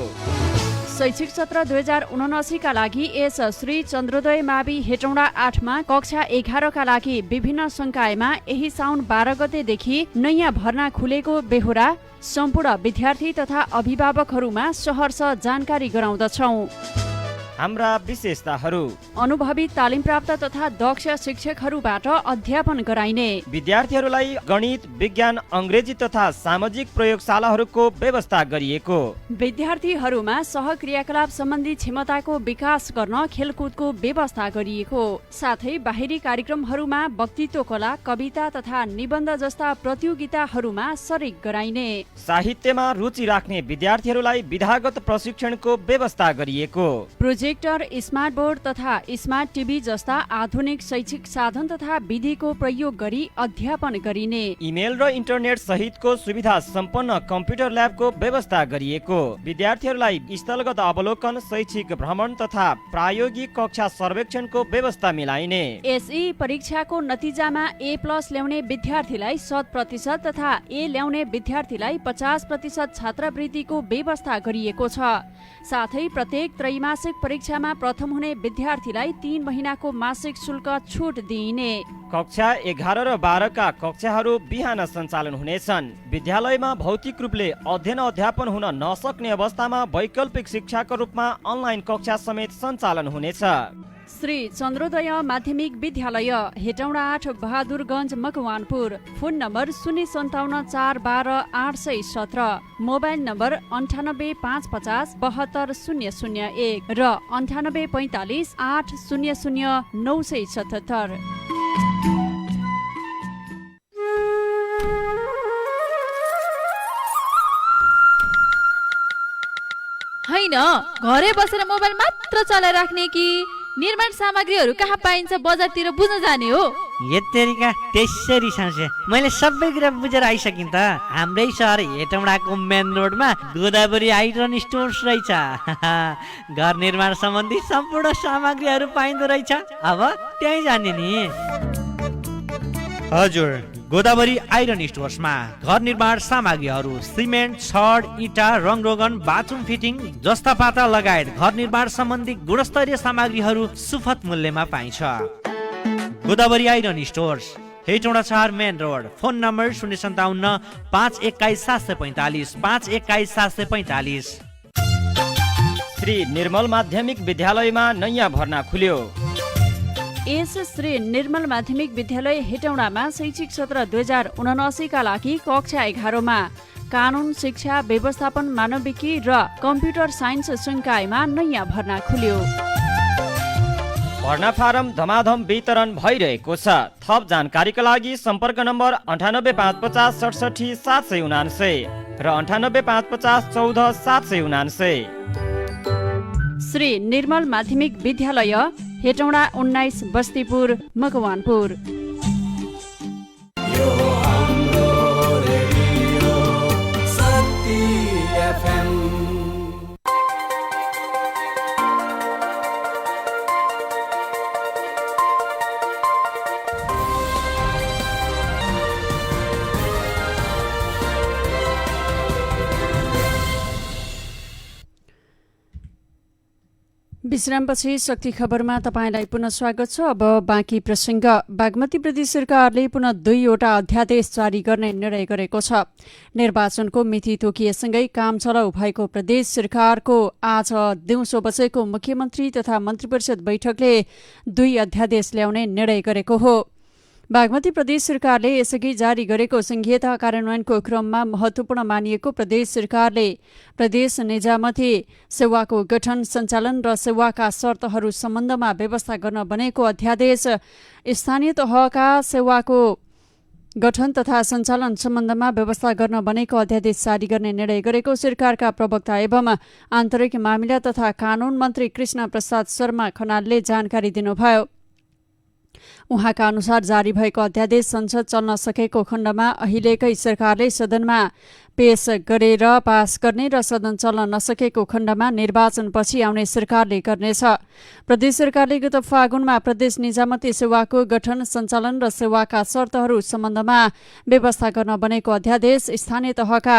शैक्षिक सत्र 2079 का लागि यस श्री चन्द्रोदय मावि हेटौँडा 8 मा कक्षा 11 का लागि विभिन्न संकायमा यही साउन 12 गतेदेखि नयाँ भर्ना खुलेको बेहोरा सम्पूर्ण विद्यार्थी तथा अभिभावकहरूमा सहर्ष जानकारी गराउँदछौँ। हाम्रा विशेषताहरू: अनुभवी तालिम प्राप्त तथा दक्ष शिक्षकहरूबाट अध्यापन गराइने, विद्यार्थीहरूलाई गणित, विज्ञान, अङ्ग्रेजी तथा सामाजिक प्रयोगशालाहरूको व्यवस्था गरिएको, विद्यार्थीहरूमा सहक्रियाकलाप सम्बन्धी क्षमताको विकास गर्न खेलकुदको व्यवस्था गरिएको, साथै बाहिरी कार्यक्रमहरूमा वक्तित्व कला, कविता तथा निबन्ध जस्ता प्रतियोगिताहरूमा सरेक गराइने, साहित्यमा रुचि राख्ने विद्यार्थीहरूलाई विधागत प्रशिक्षणको व्यवस्था गरिएको, प्रोजेक्टर, स्मार्ट बोर्ड तथा स्मार्ट टिभी जस्ता आधुनिक शैक्षिक साधन तथा विधिको प्रयोग गरी अध्यापन गरिने, इमेल र इन्टरनेट सहितको सुविधा सम्पन्न कम्प्युटर ल्याबको व्यवस्था गरिएको, विद्यार्थीहरूलाई स्थलगत अवलोकन, शैक्षिक भ्रमण तथा प्रायोगिक कक्षा सर्वेक्षणको व्यवस्था मिलाइने, एसई परीक्षाको नतिजामा A+ ल्याउने विद्यार्थीलाई 100% तथा A ल्याउने विद्यार्थीलाई 50% छात्रवृत्तिको व्यवस्था गरिएको छ। साथै प्रत्येक त्रैमासिक परीक्षामा प्रथम हुने विद्यार्थीलाई 3 महिनाको मासिक शुल्क छुट दिइने। कक्षा 11 र 12 का कक्षाहरू बिहान सञ्चालन हुनेछन्। विद्यालयमा भौतिक रूपले अध्ययन अध्यापन हुन नसक्ने अवस्थामा वैकल्पिक शिक्षाको रूपमा अनलाइन कक्षा समेत सञ्चालन हुनेछ। Shri Chandrodaya Madhyamik Vidyalaya Hetauda 8 Bahadurganj Makwanpur. Phone number 057 412 817, mobile number 98 550 72 001 र 98 45 800 977। हैन, घरै बसेर मोबाइल मात्र चलाइराख्ने कि निर्माण सामग्रीहरू कहाँ पाइन्छ बजारतिर बुझ्न जाने हो? यत्तेरिका त्यसरी साँचे मैले सबै कुरा बुझेर आइसकिन् त। हाम्रै सहर हेटौँडाको मेन रोडमा गोदावरी आइरन स्टोर्स रहेछ। घर निर्माण सम्बन्धी सम्पूर्ण सामग्रीहरू पाइँदो रहेछ। अब त्यहीँ जाने नि। हजुर, गोदावरी आइरन स्टोर्समा घर निर्माण सामग्रीहरू, सिमेन्ट, छड, इँटा, रङरोगन, बाथरुम फिटिङ, जस्ता पाता लगायत घर निर्माण सम्बन्धी गुणस्तरीय सामग्रीहरू सुपथ मूल्यमा पाइन्छ। Godavari iron stores, Hetauda 4 main road. Phone number 057 521 745 521 745। Shri Nirmal माध्यमिक विद्यालयमा नयाँ भर्ना खुल्यो। यस श्री निर्मल माध्यमिक विद्यालय हेटौँडामा शैक्षिक सत्र 2079 का लागि कक्षा 11 मा कानुन, शिक्षा, व्यवस्थापन, मानविकी र कम्प्युटर साइन्स संकायमा नयाँ भर्ना खुल्यो। भर्ना फारम धमाधम वितरण भइरहेको छ। थप जानकारीका लागि सम्पर्क नम्बर 98 550 67 779 र 98 550 14 779। श्री निर्मल माध्यमिक विद्यालय हेटौँडा 19 बस्तीपुर मकवानपुर। विश्रामपछि शक्ति खबरमा तपाईंलाई पुनः स्वागत छ। अब बाँकी प्रसङ्ग। बागमती प्रदेश सरकारले पुनः 2वटा अध्यादेश जारी गर्ने निर्णय गरेको छ। निर्वाचनको मिति तोकिएसँगै काम चलाउ भएको प्रदेश सरकारको आज दिउँसो बसेको मुख्यमन्त्री तथा मन्त्रीपरिषद बैठकले 2 अध्यादेश ल्याउने निर्णय गरेको हो। बागमती प्रदेश सरकारले यसअघि जारी गरेको संहिता कार्यान्वयनको क्रममा महत्वपूर्ण मानिएको प्रदेश सरकारले प्रदेश निजामती सेवाको गठन, सञ्चालन र सेवाका शर्तहरू सम्बन्धमा व्यवस्था गर्न बनेको अध्यादेश, स्थानीय तहका सेवाको गठन तथा सञ्चालन सम्बन्धमा व्यवस्था गर्न बनेको अध्यादेश जारी गर्ने निर्णय गरेको सरकारका प्रवक्ता एवं आन्तरिक मामिला तथा कानून मन्त्री कृष्ण प्रसाद शर्मा खनालले जानकारी दिनुभयो। उहाँका अनुसार जारी भएको अध्यादेश संसद चल्न सकेको खण्डमा अहिलेकै सरकारले सदनमा पेश गरेर पास गर्ने र सदन चल्न नसकेको खण्डमा निर्वाचनपछि आउने सरकारले गर्नेछ। प्रदेश सरकारले गत फागुनमा प्रदेश निजामती सेवाको गठन, सञ्चालन र सेवाका शर्तहरू सम्बन्धमा व्यवस्था गर्न बनेको अध्यादेश स्थानीय तहका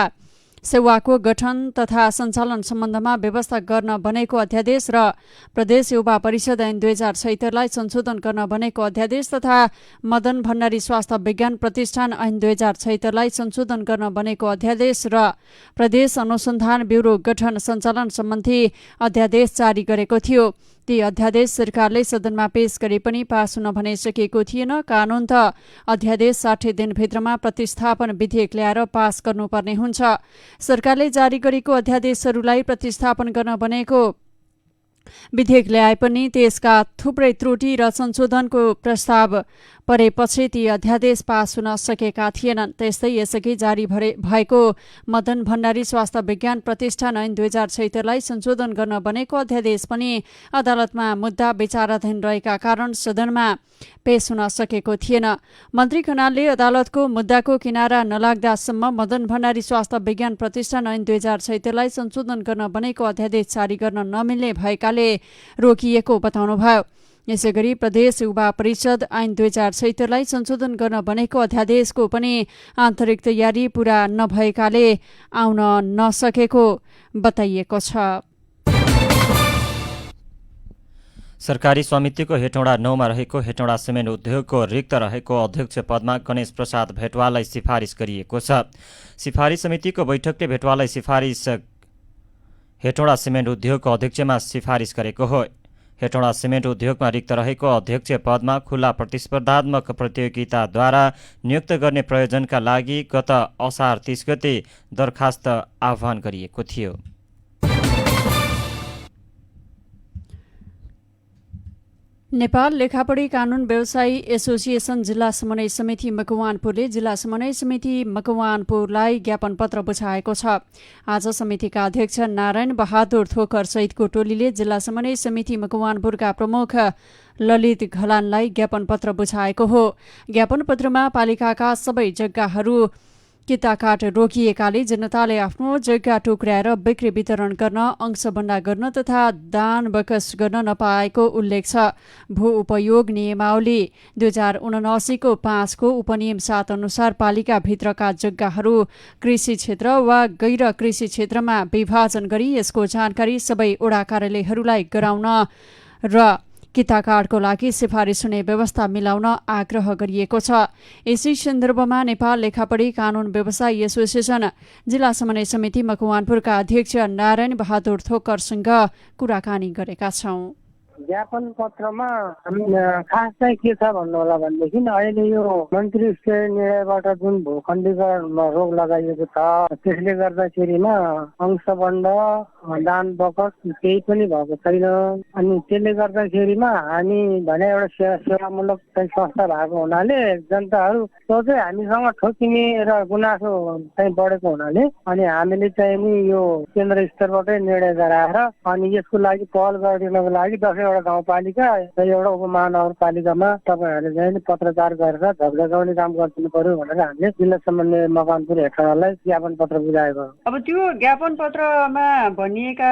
सेवाको गठन तथा सञ्चालन सम्बन्धमा व्यवस्था गर्न बनेको अध्यादेश र प्रदेश युवा परिषद ऐन 2076लाई संशोधन गर्न बनेको अध्यादेश तथा मदन भण्डारी स्वास्थ्य विज्ञान प्रतिष्ठान ऐन 2076लाई संशोधन गर्न बनेको अध्यादेश र प्रदेश अनुसन्धान ब्युरो गठन सञ्चालन सम्बन्धी अध्यादेश जारी गरेको थियो। ती अध्यादेश सरकारले सदनमा पेश गरे पनि पास हुन भने सकेको थिएन। कानून त अध्यादेश 60 दिनभित्रमा प्रतिस्थापन विधेयक ल्याएर पास गर्नुपर्ने हुन्छ। सरकारले जारी गरेको अध्यादेशहरूलाई प्रतिस्थापन गर्न बनेको विधेयक ल्याए पनि त्यसका थुप्रै त्रुटि र संशोधनको प्रस्ताव परेपछि ती अध्यादेश पास हुन सकेका थिएनन्। त्यस्तै यसअघि जारी भएको मदन भण्डारी स्वास्थ्य विज्ञान प्रतिष्ठान ऐन 2076लाई संशोधन गर्न बनेको अध्यादेश पनि अदालतमा मुद्दा विचाराधीन रहेका कारण सदनमा पेश हुन सकेको थिएन। मन्त्री खनालले अदालतको मुद्दाको किनारा नलाग्दासम्म मदन भण्डारी स्वास्थ्य विज्ञान प्रतिष्ठान ऐन 2076लाई संशोधन गर्न बनेको अध्यादेश जारी गर्न नमिल्ने भएकाले रोकिएको बताउनुभयो। यसैगरी प्रदेश युवा परिषद ऐन 2076लाई संशोधन गर्न बनेको अध्यादेशको पनि आन्तरिक तयारी पूरा नभएकाले आउन नसकेको बताइएको छ। सरकारी समितिको हेटौँडा 9 मा रहेको हेटौँडा सिमेन्ट उद्योगको रिक्त रहेको अध्यक्ष पदमा गणेश प्रसाद भेटवाललाई सिफारिस गरिएको छ। सिफारिस समितिको बैठकले भेटवाललाई हेटौँडा सिमेन्ट उद्योगको अध्यक्षमा सिफारिस गरेको हो। हेटौँडा सिमेन्ट उद्योगमा रिक्त रहेको अध्यक्ष पदमा खुला प्रतिस्पर्धात्मक प्रतियोगिताद्वारा नियुक्त गर्ने प्रयोजनका लागि गत असार 30 गते दरखास्त आह्वान गरिएको थियो। नेपाल लेखापढी कानून व्यवसायी एसोसिएसन जिल्ला समन्वय समिति मकवानपुरले जिल्ला समन्वय समिति मकवानपुरलाई ज्ञापन पत्र बुझाएको छ। आज समितिका अध्यक्ष नारायण बहादुर थोकर सहितको टोलीले जिल्ला समन्वय समिति मकवानपुरका प्रमुख ललित घलानलाई ज्ञापन पत्र बुझाएको हो। ज्ञापन पत्रमा पालिकाका सबै जग्गाहरू किताकाट रोकिएकाले जनताले आफ्नो जग्गा टुक्र्याएर बिक्री वितरण गर्न, अंशबन्डा गर्न तथा दान बकस गर्न नपाएको उल्लेख छ। भू उपयोग नियमावली 2079 को 5 को उपनियम 7 अनुसार पालिकाभित्रका जग्गाहरू कृषि क्षेत्र वा गैर कृषि क्षेत्रमा विभाजन गरी यसको जानकारी सबै वडा कार्यालयहरूलाई गराउन र किताकाटको लागि सिफारिस हुने व्यवस्था मिलाउन आग्रह गरिएको छ। यसै सन्दर्भमा नेपाल लेखापढी कानून व्यवसायी एसोसिएसन जिल्ला समन्वय समिति मकवानपुरका अध्यक्ष नारायण बहादुर थोकरसँग कुराकानी गरेका छौं। ज्ञापन पत्रमा खास चाहिँ के छ भन्नु होला भनेदेखि अहिले यो मन्त्री स्तरीय निर्णयबाट जुन भूखण्डीकरणमा रोक लगाइएको छ त्यसले गर्दाखेरिमा अंशबन्ड दान बकस केही पनि भएको छैन। अनि त्यसले गर्दाखेरिमा हामी भने एउटा सेवामूलक चाहिँ संस्था भएको हुनाले जनताहरू सोझै हामीसँग ठोकिने र गुनासो चाहिँ बढेको हुनाले अनि हामीले चाहिँ नि यो केन्द्र स्तरबाटै निर्णय गराएर अनि यसको लागि पहल गरिदिनको लागि 10 वटा गाउँपालिका र एउटा उपमहानगरपालिकामा तपाईँहरूले चाहिँ पत्रचार गरेर झगडाउने काम गरिदिनु पर्यो भनेर हामीले जिल्ला समन्वय मकवानपुर हेटौँडालाई ज्ञापन पत्र बुझाएको। अब त्यो ज्ञापन पत्रमा भनिएका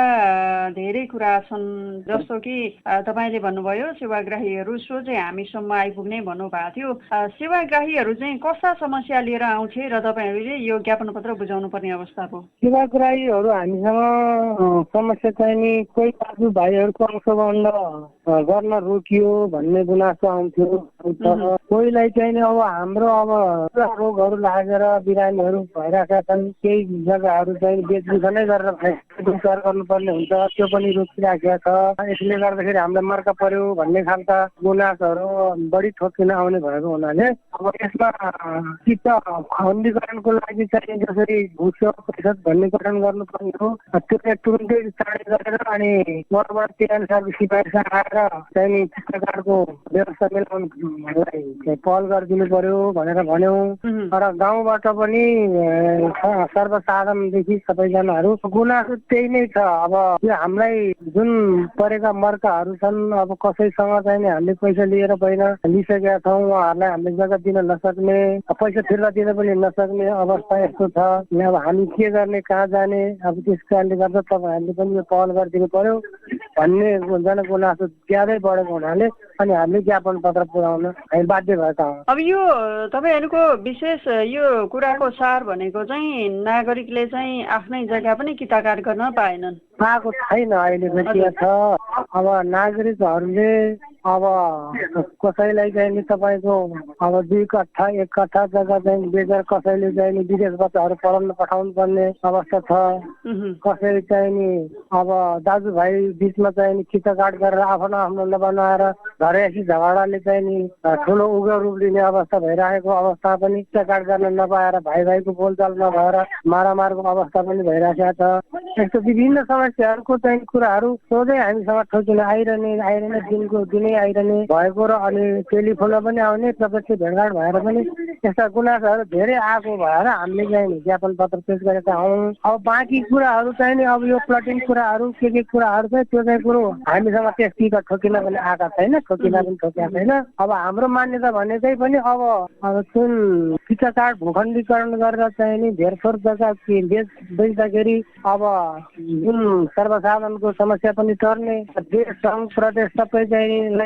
धेरै कुरा छन्, जस्तो कि तपाईँले भन्नुभयो सेवाग्राहीहरू सोझै हामीसम्म आइपुग्ने भन्नुभएको थियो। सेवाग्राहीहरू चाहिँ कस्ता समस्या लिएर आउँथे र तपाईँहरूले यो ज्ञापन पत्र बुझाउनु पर्ने अवस्था भयो? सेवाग्राहीहरू हामीसँग समस्या चाहिँ नि कोही दाजुभाइहरूको अंशबन्ध गर्न रोकियो भन्ने गुनासो आउँथ्यो। कोहीलाई चाहिँ अब हाम्रो अब रोगहरू लागेर बिरामीहरू भइरहेका छन्, केही जग्गाहरू चाहिँ बेचबिखनै गरेर उपचार गर्नुपर्ने हुन्छ, त्यो पनि रोकिराखेको छ। यसले गर्दाखेरि हामीलाई मर्का पर्यो भन्ने खालका गुनासोहरू बढी ठोकिन आउने भएको हुनाले अब यसमा चित्त खण्डीकरणको लागि चाहिँ जसरी भूसेवा परिषद भन्नेकरण गर्नुपर्ने हो त्यो चाहिँ तुरुन्तै चाँडै गरेर अनि वहाँबाट त्यही अनुसारको सिफारिस आएर चाहिँ चित्रकारको व्यवस्था मिलाउनलाई पहल गरिदिनु पर्यो भनेर भन्यौँ। र गाउँबाट पनि सर्वसाधारणदेखि सबैजनाहरू गुनासो त्यही नै छ। अब यो हामीलाई जुन परेका मर्काहरू छन्, अब कसैसँग चाहिँ हामीले पैसा लिएर पहिला लिइसकेका छौँ, उहाँहरूलाई हामीले जग्गा दिन नसक्ने, पैसा फिर्ता दिन पनि नसक्ने अवस्था यस्तो छ। अब हामी के गर्ने, कहाँ जाने, अब त्यस कारणले गर्दा तपाईँहरूले पनि यो पहल गरिदिनु पर्यो भन्ने जनगुनासो ज्यादै बढेको हुनाले अनि हामीले ज्ञापन पत्र पुर्याउन हामी बाध्य भएका हौँ। अब यो तपाईँहरूको विशेष यो कुराको सार भनेको चाहिँ नागरिकले चाहिँ आफ्नै जग्गा पनि किताकाट गर्न पाएनन्, पाएको छैन अहिले के छ। अब नागरिकहरूले अब कसैलाई चाहिँ नि तपाईँको अब 2 कट्ठा 1 कट्ठा जग्गा चाहिँ बेचेर कसैले चाहिँ नि विदेश बच्चाहरू पढाउन पठाउनु पर्ने अवस्था छ। कसैले चाहिँ नि अब दाजुभाइ बिचमा चाहिँ नि खिचाकाट गरेर आफ्नो आफ्नो नबनाएर घरेसी झगडाले चाहिँ नि ठुलो उग्र रूप लिने अवस्था भइरहेको अवस्था पनि खिचाकाट गर्न नपाएर भाइ भाइको बोलचाल नभएर मारामारको अवस्था पनि भइरहेको छ। यस्तो विभिन्न समस्याहरूको चाहिँ कुराहरू सोझै हामीसँग ठोकिन आइरहने दिनै आइरहने भएको र अनि टेलिफोनमा पनि आउने प्रत्यक्ष भेटघाट भएर पनि यस्ता गुनासोहरू धेरै आएको भएर हामीले चाहिँ ज्ञापन पत्र पेश गरेका हौँ। अब बाँकी कुराहरू चाहिँ नि अब यो प्लटिङ कुराहरू के कुराहरू चाहिँ त्यो चाहिँ कुरो हामीसँग त्यतिका ठोकिन पनि आएका छैन, ठोकिन पनि ठोकेका छैन। अब हाम्रो मान्यता भनेकै पनि अब जुन खिचाकाट भूखण्डीकरण गरेर चाहिँ नि धेरथोर जग्गा बेच्दाखेरि अब जुन सर्वसाधारणको समस्या पनि टर्ने देश सङ्घ प्रदेश सबै चाहिँ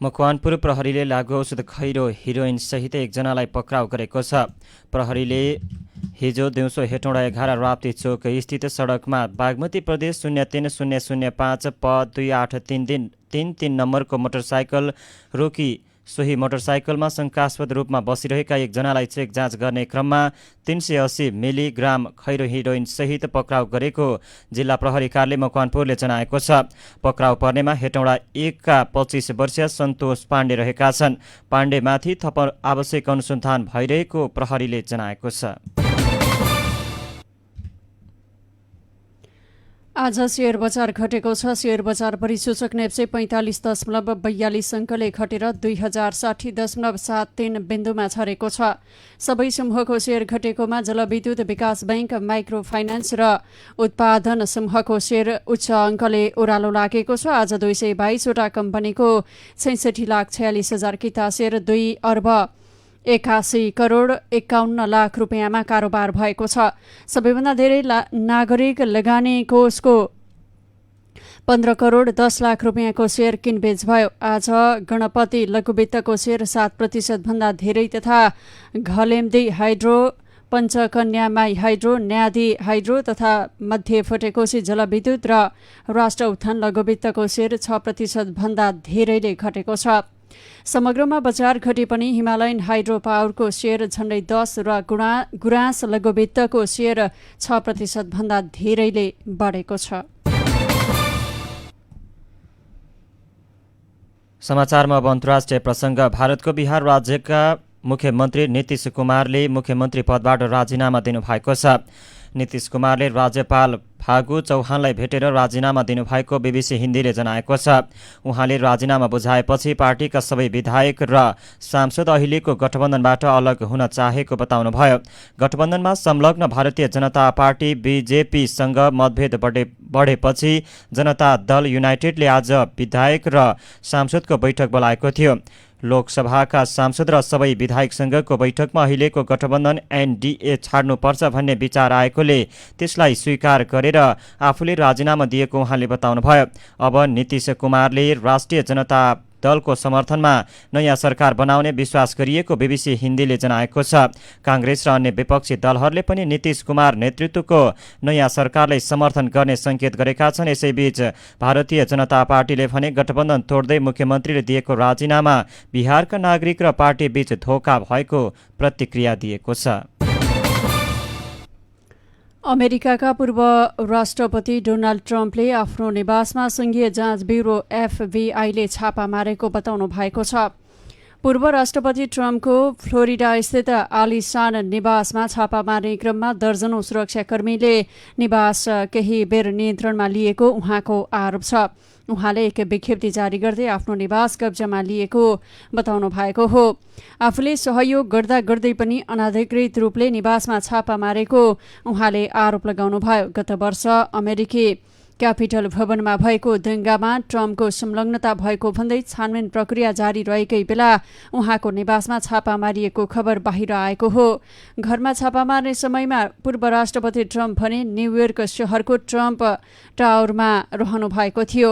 मकवानपुर प्रहरीले लागु औषध खैरो हिरोइन सहित एकजनालाई पक्राउ गरेको छ। प्रहरीले हिजो दिउँसो हेटौँडा 11 राप्ती चोक स्थित सडकमा बागमती प्रदेश 03005 प 2833 नम्बरको मोटरसाइकल रोकी सोही मोटरसाइकलमा शङ्कास्पद रूपमा बसिरहेका एकजनालाई चेक जाँच गर्ने क्रममा 380 मिलिग्राम खैरो हिरोइन सहित पक्राउ गरेको जिल्ला प्रहरी कार्यालय मकवानपुरले जनाएको छ। पक्राउ पर्नेमा हेटौँडा 1 का 25 वर्षीय सन्तोष पाण्डे रहेका छन्। पाण्डेमाथि थप आवश्यक अनुसन्धान भइरहेको प्रहरीले जनाएको छ। आज शेयर बजार घटेको छ। शेयर बजार परिसूचक नेप्से 45.42 अङ्कले घटेर 2060.73 बिन्दुमा छरेको छ। सबै समूहको शेयर घटेकोमा जलविद्युत विकास बैंक, माइक्रो फाइनान्स र उत्पादन समूहको शेयर उच्च अङ्कले ओह्रालो लागेको छ। आज 222वटा कम्पनीको 66,46,000 किता शेयर 2 अर्ब 81 करोड 51 लाख रुपियाँमा कारोबार भएको छ। सबैभन्दा धेरै नागरिक लगानी कोषको 15 करोड 10 लाख रुपियाँको शेयर किनबेच भयो। आज गणपति लघुवित्तको शेयर 7% भन्दा धेरै तथा Ghalemdi hydro, Panchakanya Mai hydro, Nyadi hydro तथा मध्य फटेकोशी जलविद्युत र राष्ट्र उत्थान लघुवित्तको शेयर 6% भन्दा धेरैले घटेको छ। समग्रमा बजार घटे पनि हिमालयन हाइड्रो पावरको शेयर झण्डै 10 र गुराँस लघुवित्तको शेयर 6% भन्दा धेरैले बढेको छ। समाचारमा अब अन्तर्राष्ट्रिय प्रसङ्ग। भारतको बिहार राज्यका मुख्यमन्त्री नीतीश कुमारले मुख्यमन्त्री पदबाट राजीनामा दिनुभएको छ। नीतीश कुमारले राज्यपाल फागु चौहानलाई भेटेर राजीनामा दिनुभएको बीबीसी हिन्दीले जनाएको छ। उहाँले राजीनामा बुझाएपछि पार्टीका सबै विधायक र सांसद अहिलेको गठबन्धनबाट अलग हुन चाहेको बताउनुभयो। गठबन्धनमा संलग्न भारतीय जनता पार्टी बीजेपीसँग मतभेद बढेपछि जनता दल युनाइटेडले आज विधायक र सांसदको बैठक बोलाएको थियो। लोकसभाका सांसद र सबै विधायकसँगको बैठकमा अहिलेको गठबन्धन एनडीए छाड्नुपर्छ भन्ने विचार आएकोले त्यसलाई स्वीकार गरेर आफूले राजीनामा दिएको उहाँले बताउनुभयो। अब नीतीश कुमारले राष्ट्रिय जनता दलको समर्थनमा नयाँ सरकार बनाउने विश्वास गरिएको बीबीसी हिन्दीले जनाएको छ। काङ्ग्रेस र अन्य विपक्षी दलहरूले पनि नीतीश कुमार नेतृत्वको नयाँ सरकारलाई समर्थन गर्ने सङ्केत गरेका छन्। यसैबीच भारतीय जनता पार्टीले भने गठबन्धन तोड्दै मुख्यमन्त्रीले दिएको राजीनामा बिहारका नागरिक र पार्टी बीच धोका भएको प्रतिक्रिया दिएको छ। अमेरिकाका पूर्व राष्ट्रपति डोनाल्ड ट्रम्पले आफ्नो निवासमा संघीय जाँच ब्युरो एफबीआईले छापा मारेको बताउनु भएको छ। पूर्व राष्ट्रपति ट्रम्पको फ्लोरिडा स्थित आलिशान निवासमा छापा मार्ने क्रममा दर्जनौं सुरक्षाकर्मीले निवास केही बेर नियन्त्रणमा लिएको उहाँको आरोप छ। उहाँले एक विज्ञप्ति जारी गर्दै आफ्नो निवास कब्जामा लिएको बताउनु भएको हो। आफूले सहयोग गर्दा गर्दै पनि अनाधिकृत रूपले निवासमा छापा मारेको उहाँले आरोप लगाउनुभयो। गत वर्ष अमेरिकी क्यापिटल भवनमा भएको दंगामा ट्रम्पको संलग्नता भएको भन्दै छानबिन प्रक्रिया जारी रहेकै बेला उहाँको निवासमा छापा मारिएको खबर बाहिर आएको हो। घरमा छापा मार्ने समयमा पूर्व राष्ट्रपति ट्रम्प भने न्युयोर्क शहरको ट्रम्प टावरमा रहनु भएको थियो।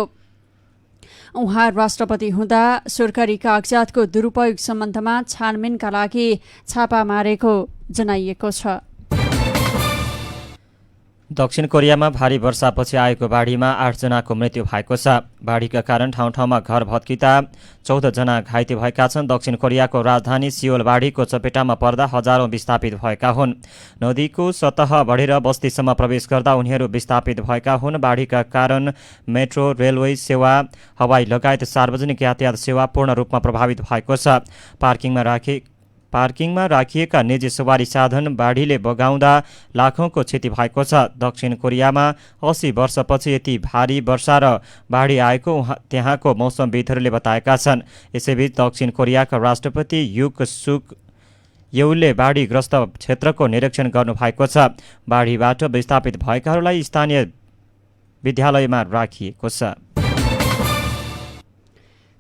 उहाँ राष्ट्रपति हुँदा सरकारी कागजातको दुरुपयोग सम्बन्धमा छानबिनका लागि छापा मारेको जनाइएको छ। दक्षिण कोरियामा भारी वर्षापछि आएको बाढीमा 8 जनाको मृत्यु भएको छ। बाढीका कारण ठाउँ ठाउँमा घर भत्किँदा 14 जना घाइते भएका छन्। दक्षिण कोरियाको राजधानी सियोल बाढीको चपेटामा पर्दा हजारौं विस्थापित भएका हुन्। नदीको सतह बढेर बस्तीसम्म प्रवेश गर्दा उनीहरू विस्थापित भएका हुन्। बाढीका कारण मेट्रो, रेलवे सेवा, हवाई लगायत सार्वजनिक यातायात सेवा पूर्ण रूपमा प्रभावित भएको छ। पार्किङमा राखिएका निजी सवारी साधन बाढीले बगाउँदा लाखौंको क्षति भएको छ। दक्षिण कोरियामा 80 वर्षपछि यति भारी वर्षा र बाढी आएको त्यहाँको मौसमविदहरूले बताएका छन्। यसैबीच दक्षिण कोरियाका राष्ट्रपति युक सुक येउलले बाढीग्रस्त क्षेत्रको निरीक्षण गर्नुभएको छ। बाढीबाट विस्थापित भएकाहरूलाई स्थानीय विद्यालयमा राखिएको छ।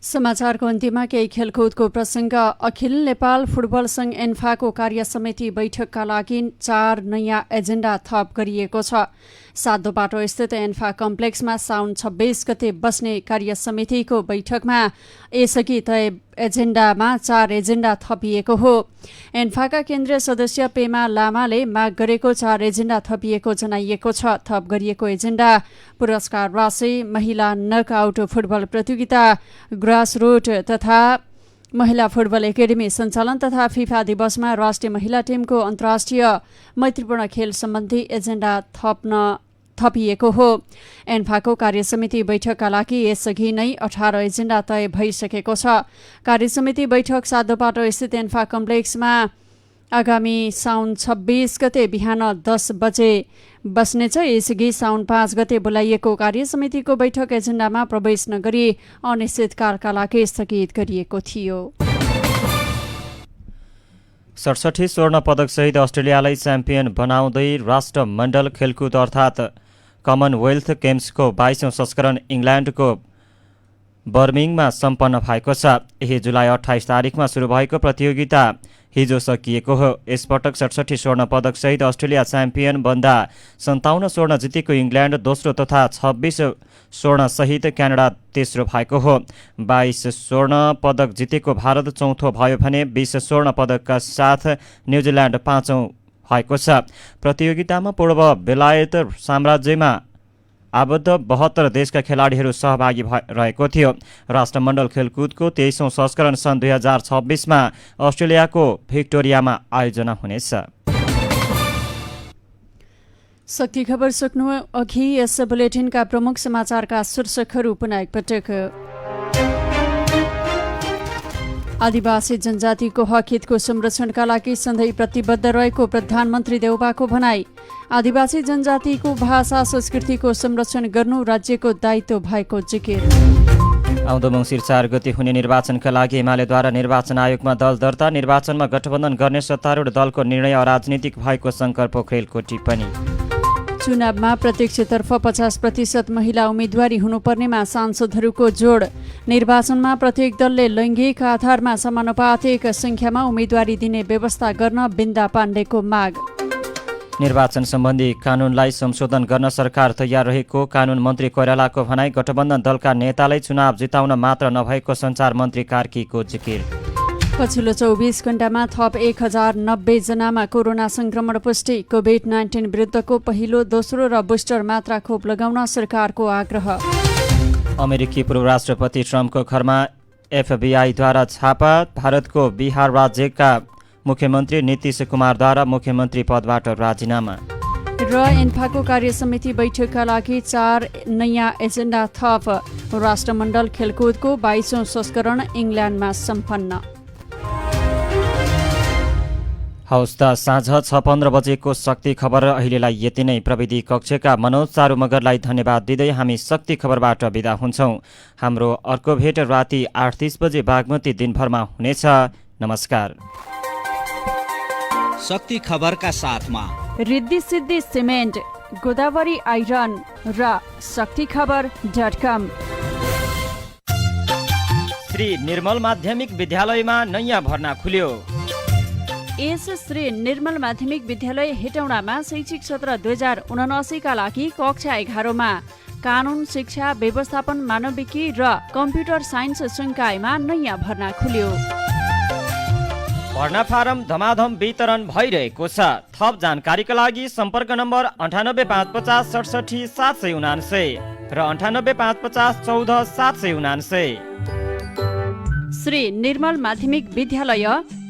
समाचारको अन्त्यमा केही खेलकुदको प्रसङ्ग। अखिल नेपाल फुटबल संघ एन्फाको कार्य समिति बैठकका लागि 4 नयाँ एजेन्डा थप गरिएको छ। सातोबाटो स्थित एन्फा कम्प्लेक्समा साउन 26 गते बस्ने कार्य समितिको बैठकमा यसअघि तय एजेन्डामा 4 एजेन्डा थपिएको हो। एन्फाका केन्द्रीय सदस्य पेमा लामाले माग गरेको 4 एजेन्डा थपिएको जनाइएको छ। थप गरिएको एजेन्डा पुरस्कार राशि, महिला नकआउट फुटबल प्रतियोगिता, ग्रासरुट तथा महिला फुटबल एकाडेमी सञ्चालन तथा फिफा दिवसमा राष्ट्रिय महिला टिमको अन्तर्राष्ट्रिय मैत्रीपूर्ण खेल सम्बन्धी एजेन्डा थपिएको हो। एन्फाको कार्यसमिति बैठकका लागि यसअघि नै 18 एजेन्डा तय भइसकेको छ। कार्यसमिति बैठक सातोबाटो स्थित एन्फा कम्प्लेक्समा आगामी साउन 26 गते बिहान 10 बजे बस्नेछ। यसअघि साउन 5 गते बोलाइएको कार्यसमितिको बैठक एजेन्डामा प्रवेश नगरी अनिश्चितकालका लागि स्थगित गरिएको थियो। 67 स्वर्ण पदकसहित अस्ट्रेलियालाई च्याम्पियन बनाउँदै राष्ट्रमण्डल खेलकुद अर्थात् कमनवेल्थ गेम्सको 22औं संस्करण इङ्ल्यान्डको बर्मिङमा सम्पन्न भएको छ। यही जुलाई 28 तारिखमा सुरु भएको प्रतियोगिता हिजो सकिएको हो। यसपटक 67 स्वर्ण पदकसहित अस्ट्रेलिया च्याम्पियन बन्दा 57 स्वर्ण जितेको इङ्ल्यान्ड दोस्रो तथा 26 स्वर्णसहित क्यानाडा तेस्रो भएको हो। 22 स्वर्ण पदक जितेको भारत चौथो भयो भने 20 स्वर्ण पदकका साथ न्युजिल्यान्ड पाँचौं भएको छ। प्रतियोगितामा पूर्व बेलायत साम्राज्यमा आबद्ध 72 देशका खेलाडीहरू सहभागी रहेको थियो। राष्ट्रमण्डल खेलकुदको 23औं संस्करण सन् 2026मा अस्ट्रेलियाको भिक्टोरियामा आयोजना हुनेछ। शक्ति खबर सक्नु अघि यस बुलेटिनका प्रमुख समाचारका शीर्षकहरू पुनः एकपटक। आदिवासी जनजातिको हक हितको संरक्षणका लागि सधैँ प्रतिबद्ध रहेको प्रधानमन्त्री देउबाको भनाई। आदिवासी जनजातिको भाषा संस्कृतिको संरक्षण गर्नु राज्यको दायित्व भएको जिकिर। आउँदो मङ्सिर 4 गते हुने निर्वाचनका लागि एमालेद्वारा निर्वाचन आयोगमा दल दर्ता। निर्वाचनमा गठबन्धन गर्ने सत्तारूढ दलको निर्णय अराजनीतिक भएको शङ्कर पोखरेलको टिप्पणी। चुनावमा प्रत्यक्षतर्फ 50% महिला उम्मेद्वारी हुनुपर्नेमा सांसदहरूको जोड। निर्वाचनमा प्रत्येक दलले लैङ्गिक आधारमा समानुपातिक संख्यामा उम्मेद्वारी दिने व्यवस्था गर्न बिन्दा पाण्डेको माग। निर्वाचन सम्बन्धी कानुनलाई संशोधन गर्न सरकार तयार रहेको कानुन मन्त्री कोइरालाको भनाई। गठबन्धन दलका नेतालाई चुनाव जिताउन मात्र नभएको सञ्चार मन्त्री कार्कीको जिकिर। पछिल्लो 24 घण्टामा थप 1090 जनामा कोरोना संक्रमण पुष्टि। कोभिड-19 विरुद्धको पहिलो, दोस्रो र बुस्टर मात्रा खोप लगाउन सरकारको आग्रह। अमेरिकी पूर्व राष्ट्रपति ट्रम्पको घरमा एफबीआईद्वारा छापा। भारतको बिहार राज्यका मुख्यमन्त्री नीतीश कुमारद्वारा मुख्यमन्त्री पदबाट राजीनामा। र एन्फाको कार्यसमिति बैठकका लागि 4 नयाँ एजेन्डा थप। राष्ट्रमण्डल खेलकुदको 22औं संस्करण इङ्ल्यान्डमा सम्पन्न। हौस् त साँझ 6:15 बजेको शक्ति खबर अहिलेलाई यति नै। प्रविधि कक्षका मनोज चारु मगरलाई धन्यवाद दिँदै हामी शक्ति खबरबाट बिदा हुन्छौँ। हाम्रो अर्को भेट राति 8:30 बजे बागमती दिनभरमा हुनेछ। नमस्कार। शक्ति खबरका साथमा रिद्धि सिद्धि सिमेन्ट, गोदावरी आइरन र शक्तिखबर.com। श्री निर्मल माध्यमिक विद्यालयमा नयाँ भर्ना खुल्यो। यस श्री निर्मल माध्यमिक विद्यालय हेटौडामा शैक्षिक सत्र 2079 का लागि कक्षा 11 मा कानुन, शिक्षा, व्यवस्थापन, मानविकी र कम्प्युटर साइन्स संकायमा नयाँ भर्ना खुल्यो। भर्ना फारम धमाधम वितरण भइरहेको छ। थप जानकारीका लागि सम्पर्क नम्बर 9855 67 779 र 9855 14 779। श्री निर्मल माध्यमिक विद्यालय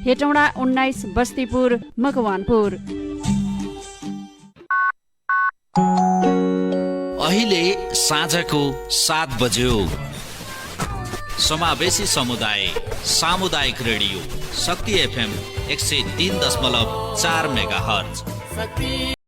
हेटौडा 19 बस्तीपुर मकवानपुर। अहिले साँझको 7 बज्यो। समावेशी समुदाय सामुदायिक रेडियो शक्ति FM 103.4 मेगाहर्ज।